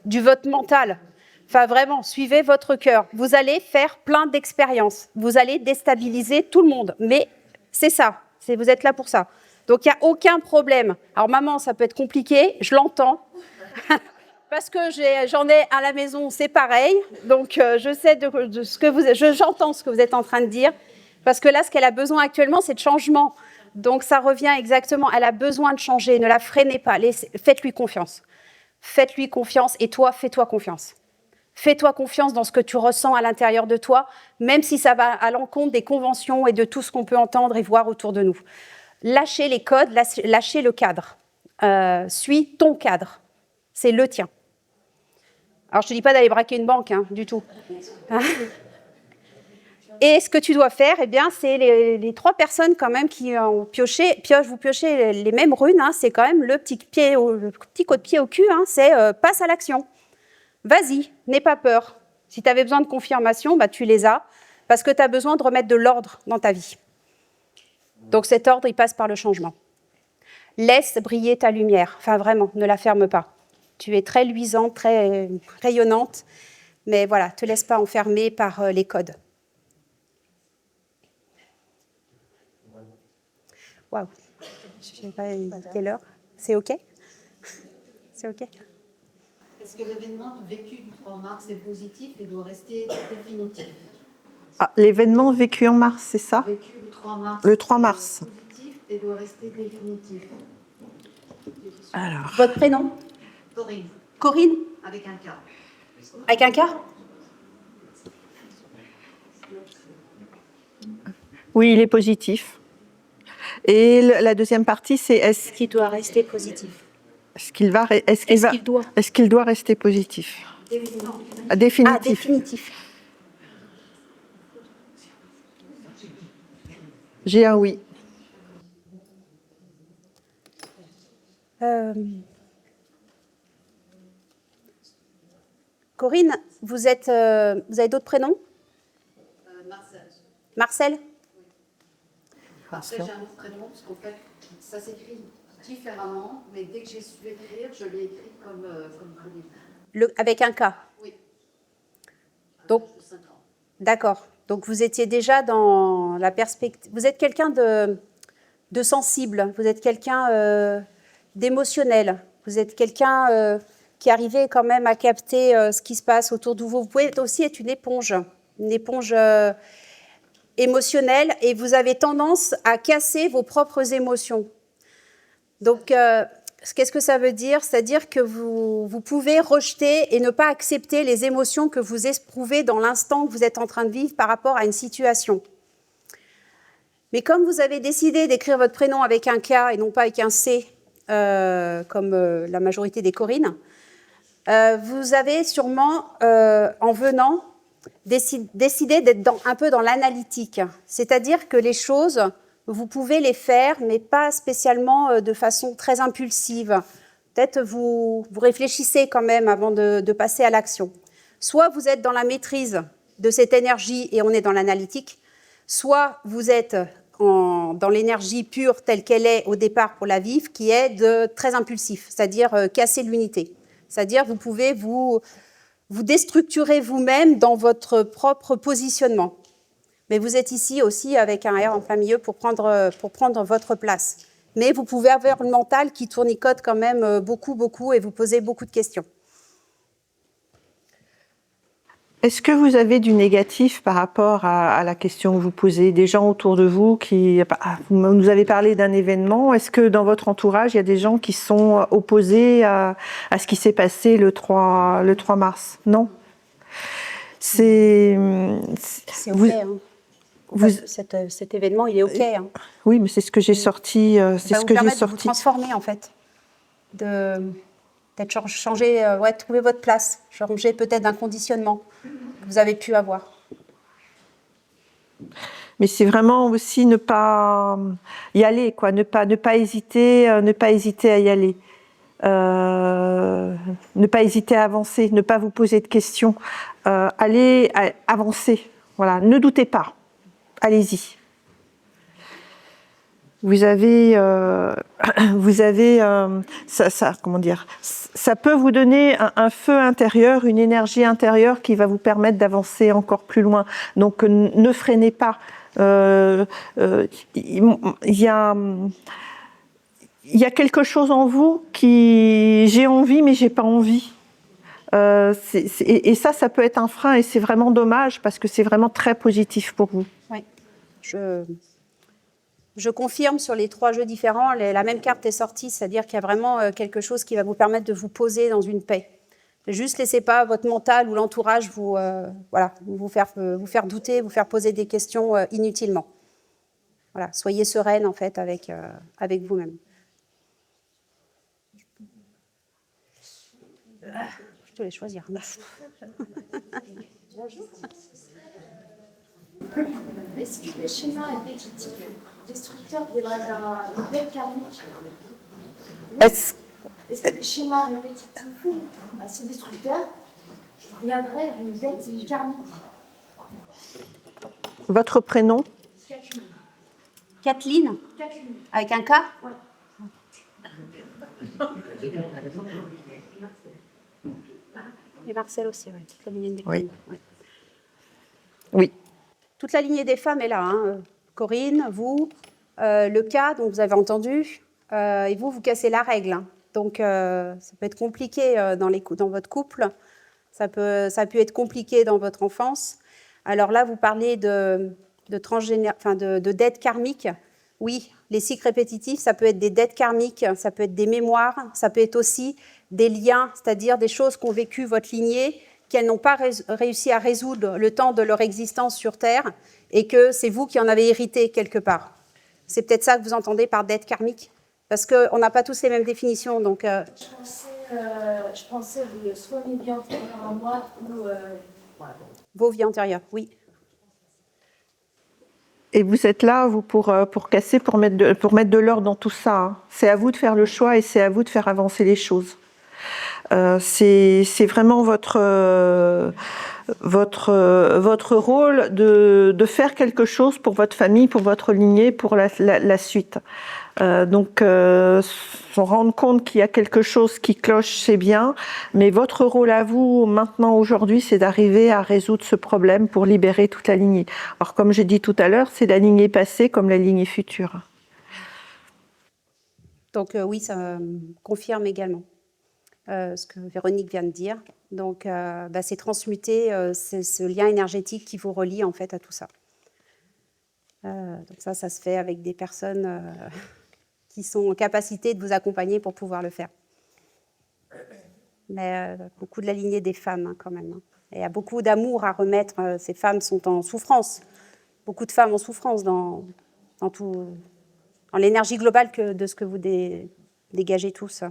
Speaker 2: du vote mental. Enfin, vraiment, suivez votre cœur. Vous allez faire plein d'expériences. Vous allez déstabiliser tout le monde. Mais c'est ça. Vous êtes là pour ça. Donc, il n'y a aucun problème. Alors, maman, ça peut être compliqué. Je l'entends. Parce que j'en ai à la maison, c'est pareil. Donc, je sais de ce que j'entends ce que vous êtes en train de dire. Parce que là, ce qu'elle a besoin actuellement, c'est de changement. Donc, ça revient exactement. Elle a besoin de changer. Ne la freinez pas. Faites-lui confiance. Faites-lui confiance. Et toi, fais-toi confiance. Fais-toi confiance dans ce que tu ressens à l'intérieur de toi, même si ça va à l'encontre des conventions et de tout ce qu'on peut entendre et voir autour de nous. Lâchez les codes, lâchez le cadre. Suis ton cadre. C'est le tien. Alors, je ne te dis pas d'aller braquer une banque, du tout. Et ce que tu dois faire, c'est les 3 personnes quand même qui ont pioché. Vous piochez les mêmes runes. C'est quand même le petit coup de pied au cul. C'est passe à l'action. Vas-y, n'aie pas peur. Si tu avais besoin de confirmation, tu les as, parce que tu as besoin de remettre de l'ordre dans ta vie. Donc cet ordre, il passe par le changement. Laisse briller ta lumière. Enfin, vraiment, ne la ferme pas. Tu es très luisante, très rayonnante, mais voilà, te laisse pas enfermer par les codes. Waouh, je sais pas quelle heure. C'est OK? C'est OK?
Speaker 5: Est-ce que l'événement vécu du 3 mars est positif et doit rester définitif?
Speaker 1: Ah, l'événement vécu en mars, c'est ça?
Speaker 5: Vécu le 3 mars.
Speaker 1: Le 3 mars.
Speaker 5: Est positif et doit rester définitif.
Speaker 1: Alors,
Speaker 2: Votre prénom?
Speaker 5: Corinne,
Speaker 2: Corinne?
Speaker 5: avec un K.
Speaker 2: Avec un K?
Speaker 1: oui, il est positif. Et la deuxième partie, c'est est-ce
Speaker 2: Qui doit rester positif?
Speaker 1: qu'il va,
Speaker 2: Est-ce qu'il doit?
Speaker 1: est-ce qu'il doit rester positif?
Speaker 2: Ah,
Speaker 1: Définitif.
Speaker 2: définitif.
Speaker 1: J'ai un oui.
Speaker 2: Corinne, vous avez d'autres prénoms?
Speaker 5: Marcel.
Speaker 2: Marcel?
Speaker 5: Après, j'ai un autre prénom, parce qu'en fait, ça s'écrit différemment, mais dès que j'ai su écrire, je l'ai écrit comme Corinne.
Speaker 2: Avec un K?
Speaker 5: Oui.
Speaker 2: Donc,
Speaker 5: 5 ans.
Speaker 2: d'accord. Donc, vous étiez déjà dans la perspective. Vous êtes quelqu'un de sensible, vous êtes quelqu'un d'émotionnel, vous êtes quelqu'un qui arrivait quand même à capter ce qui se passe autour de vous. Vous pouvez aussi être une éponge émotionnelle, et vous avez tendance à casser vos propres émotions. Donc, qu'est-ce que ça veut dire? C'est-à-dire que vous pouvez rejeter et ne pas accepter les émotions que vous éprouvez dans l'instant que vous êtes en train de vivre par rapport à une situation. Mais comme vous avez décidé d'écrire votre prénom avec un K et non pas avec un C, comme la majorité des Corinnes, vous avez sûrement, en venant, décidé d'être un peu dans l'analytique. C'est-à-dire que les choses, vous pouvez les faire, mais pas spécialement de façon très impulsive. Peut-être vous réfléchissez quand même avant de passer à l'action. Soit vous êtes dans la maîtrise de cette énergie et on est dans l'analytique, soit vous êtes dans l'énergie pure telle qu'elle est au départ pour la vivre, qui est très impulsif, c'est-à-dire casser l'unité. C'est-à-dire vous pouvez vous déstructurer vous-même dans votre propre positionnement. Mais vous êtes ici aussi avec un R en plein milieu pour prendre votre place. Mais vous pouvez avoir le mental qui tournicote quand même beaucoup, et vous posez beaucoup de questions.
Speaker 1: Est-ce que vous avez du négatif par rapport à la question que vous posez? Des gens autour de vous qui... Vous nous avez parlé d'un événement. Est-ce que dans votre entourage, il y a des gens qui sont opposés à ce qui s'est passé le 3 mars? Non? C'est
Speaker 2: OK. Cet événement, il est OK. Hein.
Speaker 1: Oui, mais c'est ce que j'ai sorti. C'est ce que j'ai sorti.
Speaker 2: De vous transformer, en fait. Peut-être changer, trouver votre place. Changer peut-être d'un conditionnement que vous avez pu avoir.
Speaker 1: Mais c'est vraiment aussi ne pas y aller, quoi. Ne pas hésiter à y aller. Ne pas hésiter à avancer, ne pas vous poser de questions. Allez, avancer. Voilà, ne doutez pas. Allez-y. Vous avez comment dire, ça peut vous donner un feu intérieur, une énergie intérieure qui va vous permettre d'avancer encore plus loin. Donc ne freinez pas. Il y a quelque chose en vous qui j'ai envie mais j'ai pas envie. Et ça peut être un frein et c'est vraiment dommage parce que c'est vraiment très positif pour vous.
Speaker 2: Oui, je confirme sur les 3 jeux différents, la même carte est sortie, c'est-à-dire qu'il y a vraiment quelque chose qui va vous permettre de vous poser dans une paix. Juste laissez pas votre mental ou l'entourage vous faire douter, vous faire poser des questions inutilement. Voilà, soyez sereine en fait avec vous-même. Je te laisse choisir.
Speaker 3: Est-ce que le schéma répétitif destructeur viendrait d'un bel karmique? Est-ce que le schéma répétitif assez destructeur viendrait d'une bête karmique?
Speaker 1: Votre prénom?
Speaker 2: Kathleen. Avec un K?
Speaker 3: Ouais.
Speaker 2: Et Marcel aussi, ouais. Toute la lignée des
Speaker 1: Oui.
Speaker 2: femmes. Ouais.
Speaker 1: Oui.
Speaker 2: Toute la lignée des femmes est là. Hein. Corinne, vous, le cas, donc vous avez entendu, et vous cassez la règle. Hein. Donc, ça peut être compliqué dans votre couple. Ça a pu être compliqué dans votre enfance. Alors là, vous parlez de dettes karmiques. Oui, les cycles répétitifs, ça peut être des dettes karmiques, ça peut être des mémoires, ça peut être aussi des liens, c'est-à-dire des choses qu'ont vécu votre lignée, qu'elles n'ont pas réussi à résoudre le temps de leur existence sur Terre, et que c'est vous qui en avez hérité quelque part. C'est peut-être ça que vous entendez par dette karmique, parce qu'on n'a pas tous les mêmes définitions. Donc,
Speaker 3: Je pensais soit mes vies antérieures à moi ou...
Speaker 2: vos vies antérieures, oui.
Speaker 1: Et vous êtes là, vous, pour casser, pour mettre de l'ordre dans tout ça. Hein. C'est à vous de faire le choix et c'est à vous de faire avancer les choses. C'est vraiment votre rôle de faire quelque chose pour votre famille, pour votre lignée, pour la suite. Donc, se rendre compte qu'il y a quelque chose qui cloche, c'est bien, mais votre rôle à vous, maintenant, aujourd'hui, c'est d'arriver à résoudre ce problème pour libérer toute la lignée. Alors, comme j'ai dit tout à l'heure, c'est la lignée passée comme la lignée future.
Speaker 2: Donc, oui, ça confirme également ce que Véronique vient de dire. Donc, c'est transmuter c'est ce lien énergétique qui vous relie, en fait, à tout ça. Donc ça se fait avec des personnes qui sont en capacité de vous accompagner pour pouvoir le faire. Mais beaucoup de la lignée des femmes, hein, quand même. Hein. Et il y a beaucoup d'amour à remettre. Ces femmes sont en souffrance. Beaucoup de femmes en souffrance dans l'énergie globale de ce que vous dégagez tous.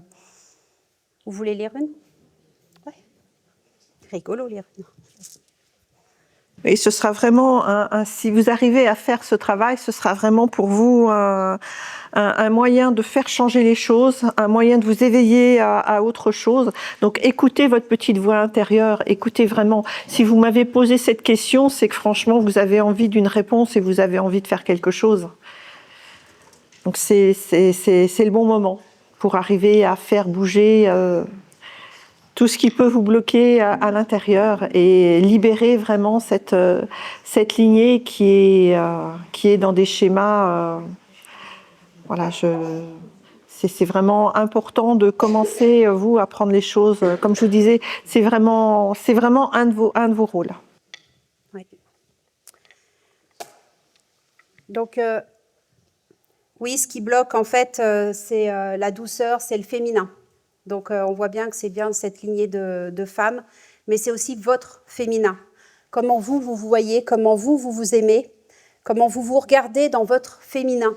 Speaker 2: Vous voulez lire une ? Ouais. Rigolo, lire une.
Speaker 1: Et ce sera vraiment, si vous arrivez à faire ce travail, ce sera vraiment pour vous un moyen de faire changer les choses, un moyen de vous éveiller à autre chose. Donc écoutez votre petite voix intérieure, écoutez vraiment. Si vous m'avez posé cette question, c'est que franchement, vous avez envie d'une réponse et vous avez envie de faire quelque chose. Donc c'est le bon moment pour arriver à faire bouger tout ce qui peut vous bloquer à l'intérieur et libérer vraiment cette lignée qui est dans des schémas. Voilà, c'est vraiment important de commencer, vous, à prendre les choses. Comme je vous disais, c'est vraiment un de vos rôles.
Speaker 2: Oui. Donc, oui, ce qui bloque, en fait, c'est la douceur, c'est le féminin. Donc, on voit bien que c'est bien cette lignée de femmes, mais c'est aussi votre féminin. Comment vous vous voyez, comment vous aimez, comment vous regardez dans votre féminin.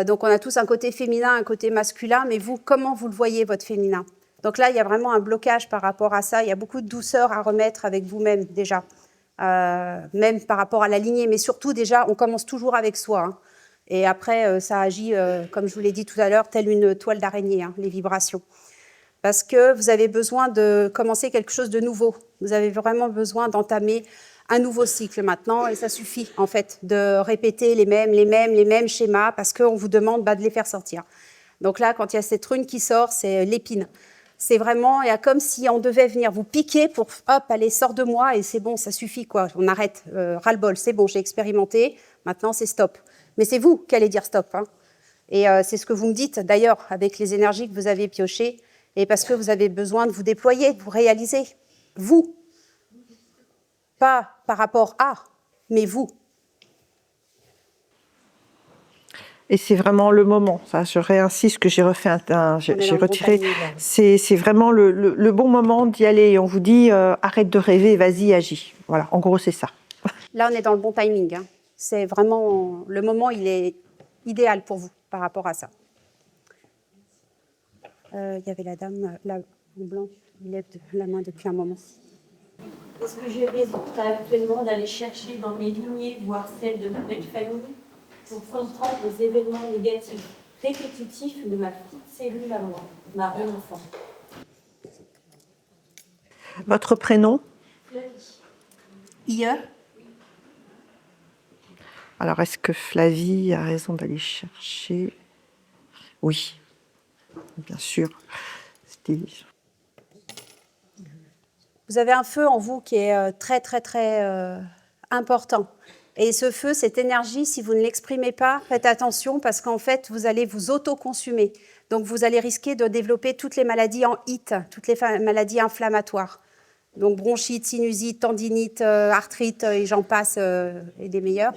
Speaker 2: Donc, on a tous un côté féminin, un côté masculin, mais vous, comment vous le voyez, votre féminin? Donc là, il y a vraiment un blocage par rapport à ça. Il y a beaucoup de douceur à remettre avec vous-même, déjà. Même par rapport à la lignée, mais surtout, déjà, on commence toujours avec soi. Hein. Et après, ça agit, comme je vous l'ai dit tout à l'heure, telle une toile d'araignée, hein, les vibrations. Parce que vous avez besoin de commencer quelque chose de nouveau. Vous avez vraiment besoin d'entamer un nouveau cycle maintenant, et ça suffit, en fait, de répéter les mêmes schémas, parce qu'on vous demande de les faire sortir. Donc là, quand il y a cette rune qui sort, c'est l'épine. C'est vraiment, il y a comme si on devait venir vous piquer pour, hop, allez, sors de moi, et c'est bon, ça suffit, quoi. On arrête, ras-le-bol, c'est bon, j'ai expérimenté, maintenant c'est stop. Mais c'est vous qui allez dire stop. Hein. Et c'est ce que vous me dites, d'ailleurs, avec les énergies que vous avez piochées, et parce que vous avez besoin de vous déployer, de vous réaliser. Vous. Pas par rapport à, mais vous.
Speaker 1: Et c'est vraiment le moment. Ça, je réinsiste que j'ai refait j'ai retiré. C'est vraiment le bon moment d'y aller. On vous dit arrête de rêver, vas-y, agis. Voilà, en gros, c'est ça.
Speaker 2: Là, on est dans le bon timing. Hein. C'est vraiment le moment, il est idéal pour vous par rapport à ça. Il y avait la dame là, en blanc, il lève la main depuis un moment.
Speaker 3: Est-ce que j'ai raison actuellement d'aller chercher dans mes lignées, voire celles de ma belle famille, pour comprendre les événements négatifs répétitifs de ma petite cellule à moi, ma enfant?
Speaker 1: Votre prénom?
Speaker 2: IE.
Speaker 1: Alors, est-ce que Flavie a raison d'aller chercher? Oui, bien sûr.
Speaker 2: Vous avez un feu en vous qui est très, très, très important. Et ce feu, cette énergie, si vous ne l'exprimez pas, faites attention parce qu'en fait, vous allez vous auto-consumer. Donc, vous allez risquer de développer toutes les maladies en HIT, toutes les maladies inflammatoires. Donc, bronchite, sinusite, tendinite, arthrite, et j'en passe, et des meilleurs.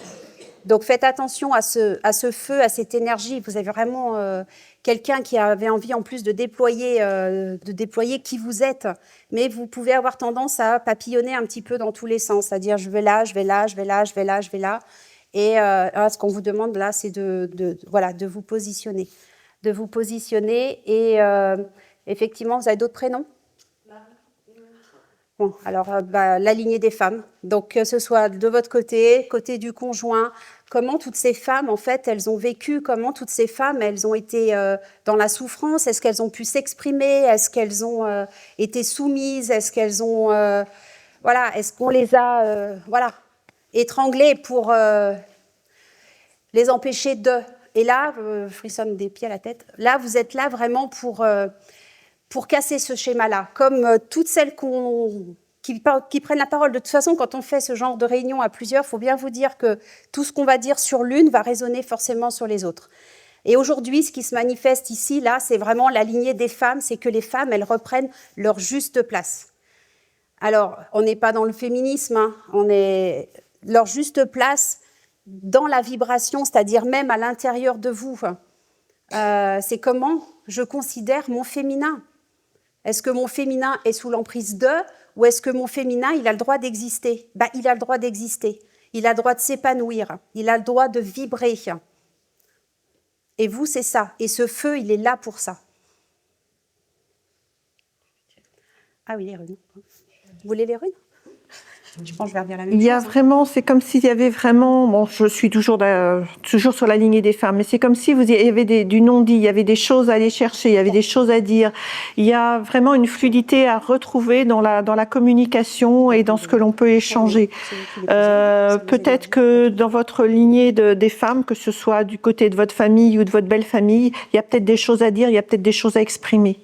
Speaker 2: Donc, faites attention à ce feu, à cette énergie. Vous avez vraiment quelqu'un qui avait envie, en plus, de déployer qui vous êtes. Mais vous pouvez avoir tendance à papillonner un petit peu dans tous les sens, c'est-à-dire je vais là, je vais là, je vais là, je vais là, je vais là. Et ce qu'on vous demande là, c'est de vous positionner. De vous positionner. Et effectivement, vous avez d'autres prénoms ? Bon, alors, la lignée des femmes. Donc, que ce soit de votre côté, côté du conjoint, comment toutes ces femmes, en fait, elles ont vécu, comment toutes ces femmes, elles ont été dans la souffrance, est-ce qu'elles ont pu s'exprimer, est-ce qu'elles ont été soumises, est-ce qu'elles ont, est-ce qu'on les a, étranglées pour les empêcher de. Et là, frissonne des pieds à la tête, là, vous êtes là vraiment pour casser ce schéma-là, comme toutes celles qui prennent la parole. De toute façon, quand on fait ce genre de réunion à plusieurs, il faut bien vous dire que tout ce qu'on va dire sur l'une va résonner forcément sur les autres. Et aujourd'hui, ce qui se manifeste ici, là, c'est vraiment la lignée des femmes, c'est que les femmes, elles reprennent leur juste place. Alors, on n'est pas dans le féminisme, hein, on est leur juste place dans la vibration, c'est-à-dire même à l'intérieur de vous. C'est comment je considère mon féminin. Est-ce que mon féminin est sous l'emprise de, ou est-ce que mon féminin, il a le droit d'exister ? Il a le droit d'exister, il a le droit de s'épanouir, il a le droit de vibrer. Et vous, c'est ça. Et ce feu, il est là pour ça. Ah oui, les runes. Vous voulez les runes ? Je pense que je vais redire la même chose.
Speaker 1: Il y a vraiment, c'est comme s'il y avait vraiment, bon, je suis toujours sur la lignée des femmes, mais c'est comme si il y avait du non-dit, il y avait des choses à aller chercher, il y avait des choses à dire. Il y a vraiment une fluidité à retrouver dans la communication et dans ce que l'on peut échanger. Peut-être que dans votre lignée des femmes, que ce soit du côté de votre famille ou de votre belle famille, il y a peut-être des choses à dire, il y a peut-être des choses à exprimer.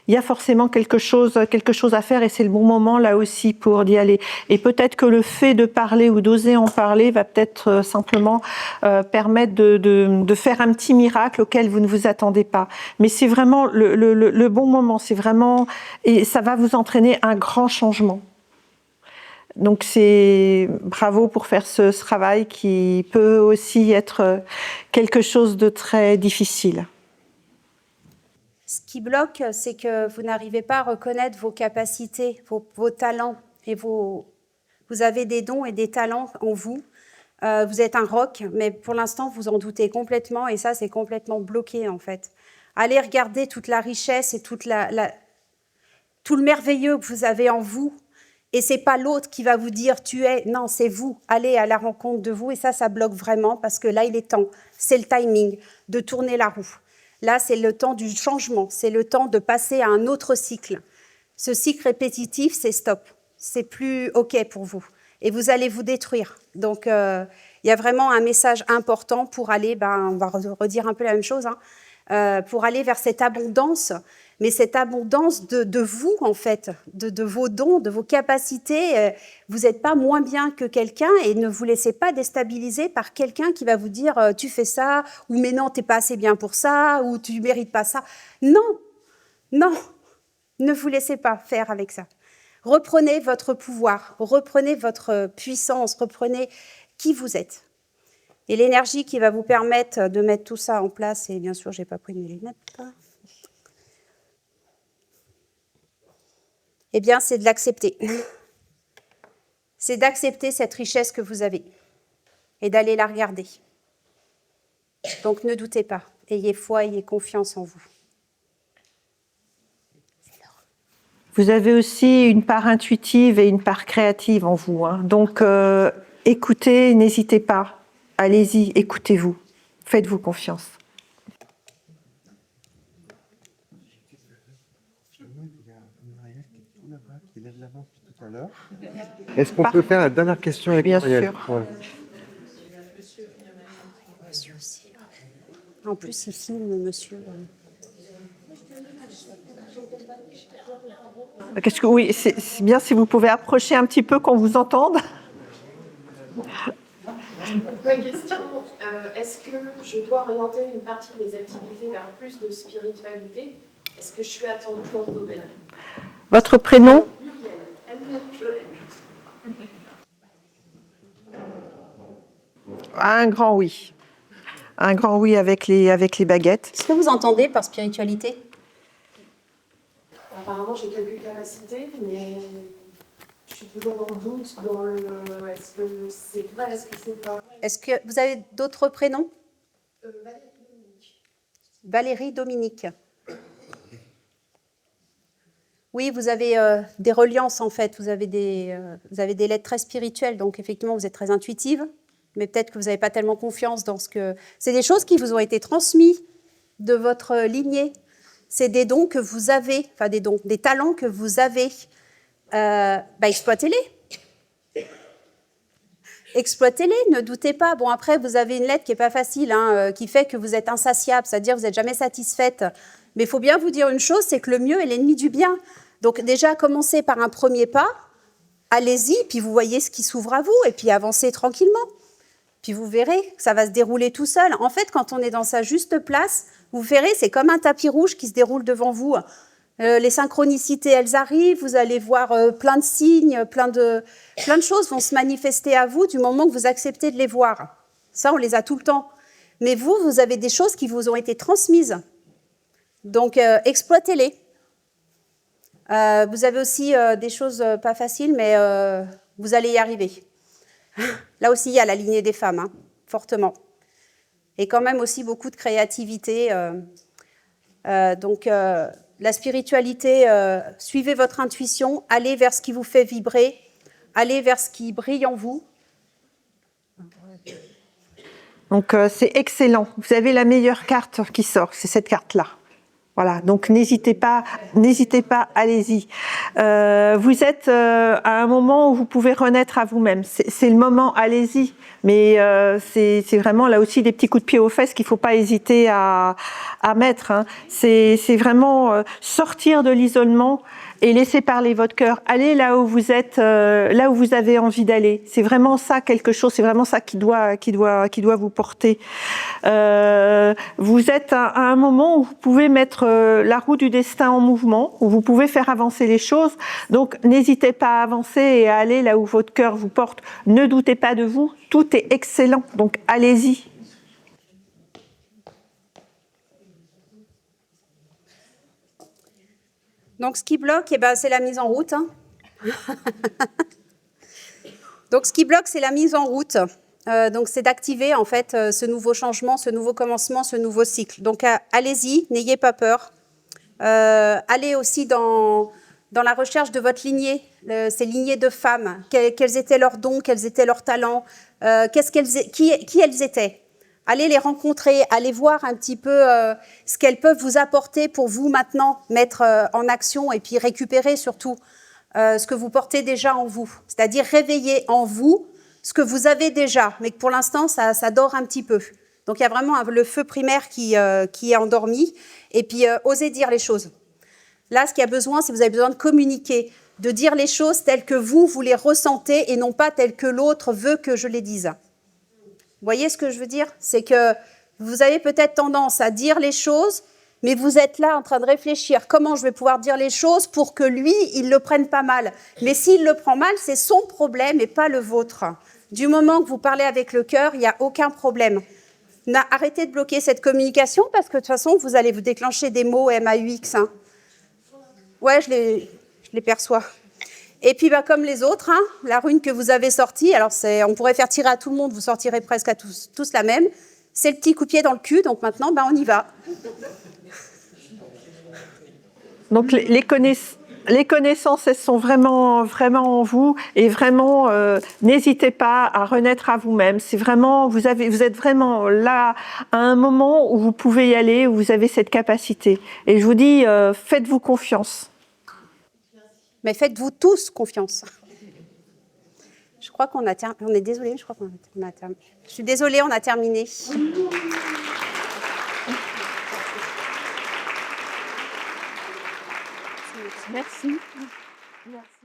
Speaker 1: Il y a forcément quelque chose à faire et c'est le bon moment là aussi pour y aller. Et peut-être que le fait de parler ou d'oser en parler va peut-être simplement permettre de faire un petit miracle auquel vous ne vous attendez pas. Mais c'est vraiment le bon moment, c'est vraiment, et ça va vous entraîner un grand changement. Donc c'est bravo pour faire ce travail qui peut aussi être quelque chose de très difficile.
Speaker 2: Ce qui bloque, c'est que vous n'arrivez pas à reconnaître vos capacités, vos talents. Et vous avez des dons et des talents en vous. Vous êtes un roc, mais pour l'instant, vous en doutez complètement. Et ça, c'est complètement bloqué, en fait. Allez regarder toute la richesse et tout le merveilleux que vous avez en vous. Et c'est pas l'autre qui va vous dire « tu es ». Non, c'est vous. Allez à la rencontre de vous. Et ça bloque vraiment parce que là, il est temps. C'est le timing de tourner la roue. Là, c'est le temps du changement, c'est le temps de passer à un autre cycle. Ce cycle répétitif, c'est stop, c'est plus OK pour vous. Et vous allez vous détruire. Donc, il y a vraiment un message important pour aller, on va redire un peu la même chose, pour aller vers cette abondance, mais cette abondance de vous, en fait, de vos dons, de vos capacités. Vous n'êtes pas moins bien que quelqu'un et ne vous laissez pas déstabiliser par quelqu'un qui va vous dire « tu fais ça » ou « mais non, tu n'es pas assez bien pour ça » ou « tu ne mérites pas ça ». Non, non, ne vous laissez pas faire avec ça. Reprenez votre pouvoir, reprenez votre puissance, reprenez qui vous êtes. Et l'énergie qui va vous permettre de mettre tout ça en place, et bien sûr, je n'ai pas pris mes lunettes, eh bien, c'est de l'accepter. C'est d'accepter cette richesse que vous avez et d'aller la regarder. Donc, ne doutez pas. Ayez foi, ayez confiance en vous.
Speaker 1: Vous avez aussi une part intuitive et une part créative en vous. Donc, écoutez, n'hésitez pas. Allez-y, écoutez-vous. Faites-vous confiance.
Speaker 6: Est-ce qu'on peut faire la dernière question avec
Speaker 1: Bien
Speaker 6: Marielle ?
Speaker 1: sûr.
Speaker 6: Ouais.
Speaker 2: Monsieur aussi. En plus, il filme, monsieur.
Speaker 1: Oui, c'est bien si vous pouvez approcher un petit peu qu'on vous entende.
Speaker 7: Ma question, est-ce que je dois orienter une partie des activités vers plus de spiritualité? Est-ce que je suis attendue dans ce domaine?
Speaker 1: Votre prénom? Un grand oui. Un grand oui avec les baguettes.
Speaker 2: Qu'est-ce que vous entendez par spiritualité?
Speaker 7: Apparemment, j'ai quelques capacités, mais je suis toujours dans le doute, dans le est-ce que c'est vrai, est-ce que c'est pas vrai?
Speaker 2: Est-ce que vous avez d'autres prénoms?
Speaker 7: Valérie Dominique.
Speaker 2: Valérie Dominique. Oui, vous avez des reliances en fait, vous avez des lettres très spirituelles, donc effectivement vous êtes très intuitive, mais peut-être que vous n'avez pas tellement confiance dans ce que... C'est des choses qui vous ont été transmises de votre lignée, c'est des dons que vous avez, enfin des dons, des talents que vous avez, exploitez-les. Exploitez-les, ne doutez pas. Bon, après, vous avez une lettre qui n'est pas facile, qui fait que vous êtes insatiable, c'est-à-dire que vous n'êtes jamais satisfaite. Mais il faut bien vous dire une chose, c'est que le mieux est l'ennemi du bien. Donc déjà, commencez par un premier pas, allez-y, puis vous voyez ce qui s'ouvre à vous, et puis avancez tranquillement. Puis vous verrez, ça va se dérouler tout seul. En fait, quand on est dans sa juste place, vous verrez, c'est comme un tapis rouge qui se déroule devant vous. Les synchronicités, elles arrivent, vous allez voir plein de signes, plein de choses vont se manifester à vous du moment que vous acceptez de les voir. Ça, on les a tout le temps. Mais vous avez des choses qui vous ont été transmises. Donc, exploitez-les. Vous avez aussi des choses pas faciles, mais vous allez y arriver. Là aussi, il y a la lignée des femmes, fortement. Et quand même aussi beaucoup de créativité. Donc, la spiritualité, suivez votre intuition, allez vers ce qui vous fait vibrer, allez vers ce qui brille en vous.
Speaker 1: Donc, c'est excellent. Vous avez la meilleure carte qui sort, c'est cette carte-là. Voilà, donc n'hésitez pas, allez-y. Vous êtes à un moment où vous pouvez renaître à vous-même. C'est le moment, allez-y. Mais c'est vraiment là aussi des petits coups de pied aux fesses qu'il ne faut pas hésiter à mettre. C'est vraiment sortir de l'isolement et laisser parler votre cœur. Allez là où vous êtes, là où vous avez envie d'aller. C'est vraiment ça quelque chose. C'est vraiment ça qui doit vous porter. Vous êtes à un moment où vous pouvez mettre la roue du destin en mouvement, où vous pouvez faire avancer les choses. Donc, n'hésitez pas à avancer et à aller là où votre cœur vous porte. Ne doutez pas de vous. Tout est excellent. Donc, allez-y.
Speaker 2: Donc, ce qui bloque, c'est la mise en route. Donc, ce qui bloque, c'est la mise en route. Donc, c'est d'activer, en fait, ce nouveau changement, ce nouveau commencement, ce nouveau cycle. Donc, allez-y, n'ayez pas peur. Allez aussi dans la recherche de votre lignée, ces lignées de femmes. Quels étaient leurs dons, quels étaient leurs talents, qui elles étaient. Allez les rencontrer, allez voir un petit peu ce qu'elles peuvent vous apporter pour vous maintenant mettre en action et puis récupérer surtout ce que vous portez déjà en vous. C'est-à-dire réveiller en vous ce que vous avez déjà, mais que pour l'instant, ça dort un petit peu. Donc, il y a vraiment le feu primaire qui est endormi. Et puis, osez dire les choses. Là, ce qu'il y a besoin, c'est que vous avez besoin de communiquer, de dire les choses telles que vous les ressentez et non pas telles que l'autre veut que je les dise. Vous voyez ce que je veux dire? C'est que vous avez peut-être tendance à dire les choses, mais vous êtes là en train de réfléchir comment je vais pouvoir dire les choses pour que lui, il le prenne pas mal. Mais s'il le prend mal, c'est son problème et pas le vôtre. Du moment que vous parlez avec le cœur, il n'y a aucun problème. Arrêtez de bloquer cette communication parce que de toute façon, vous allez vous déclencher des mots MAUX. Ouais, je les perçois. Et puis, comme les autres, la rune que vous avez sortie, alors on pourrait faire tirer à tout le monde, vous sortirez presque à tous la même. C'est le petit coup de pied dans le cul, donc maintenant, on y va.
Speaker 1: Donc, les connaissances, elles sont vraiment, vraiment en vous et vraiment, n'hésitez pas à renaître à vous-même. C'est vraiment, vous êtes vraiment là à un moment où vous pouvez y aller, où vous avez cette capacité. Et je vous dis, faites-vous confiance.
Speaker 2: Mais faites-vous tous confiance. Je crois qu'on a terminé. On est désolé, je crois qu'on a terminé. Je suis désolée, on a terminé.
Speaker 1: Merci. Merci.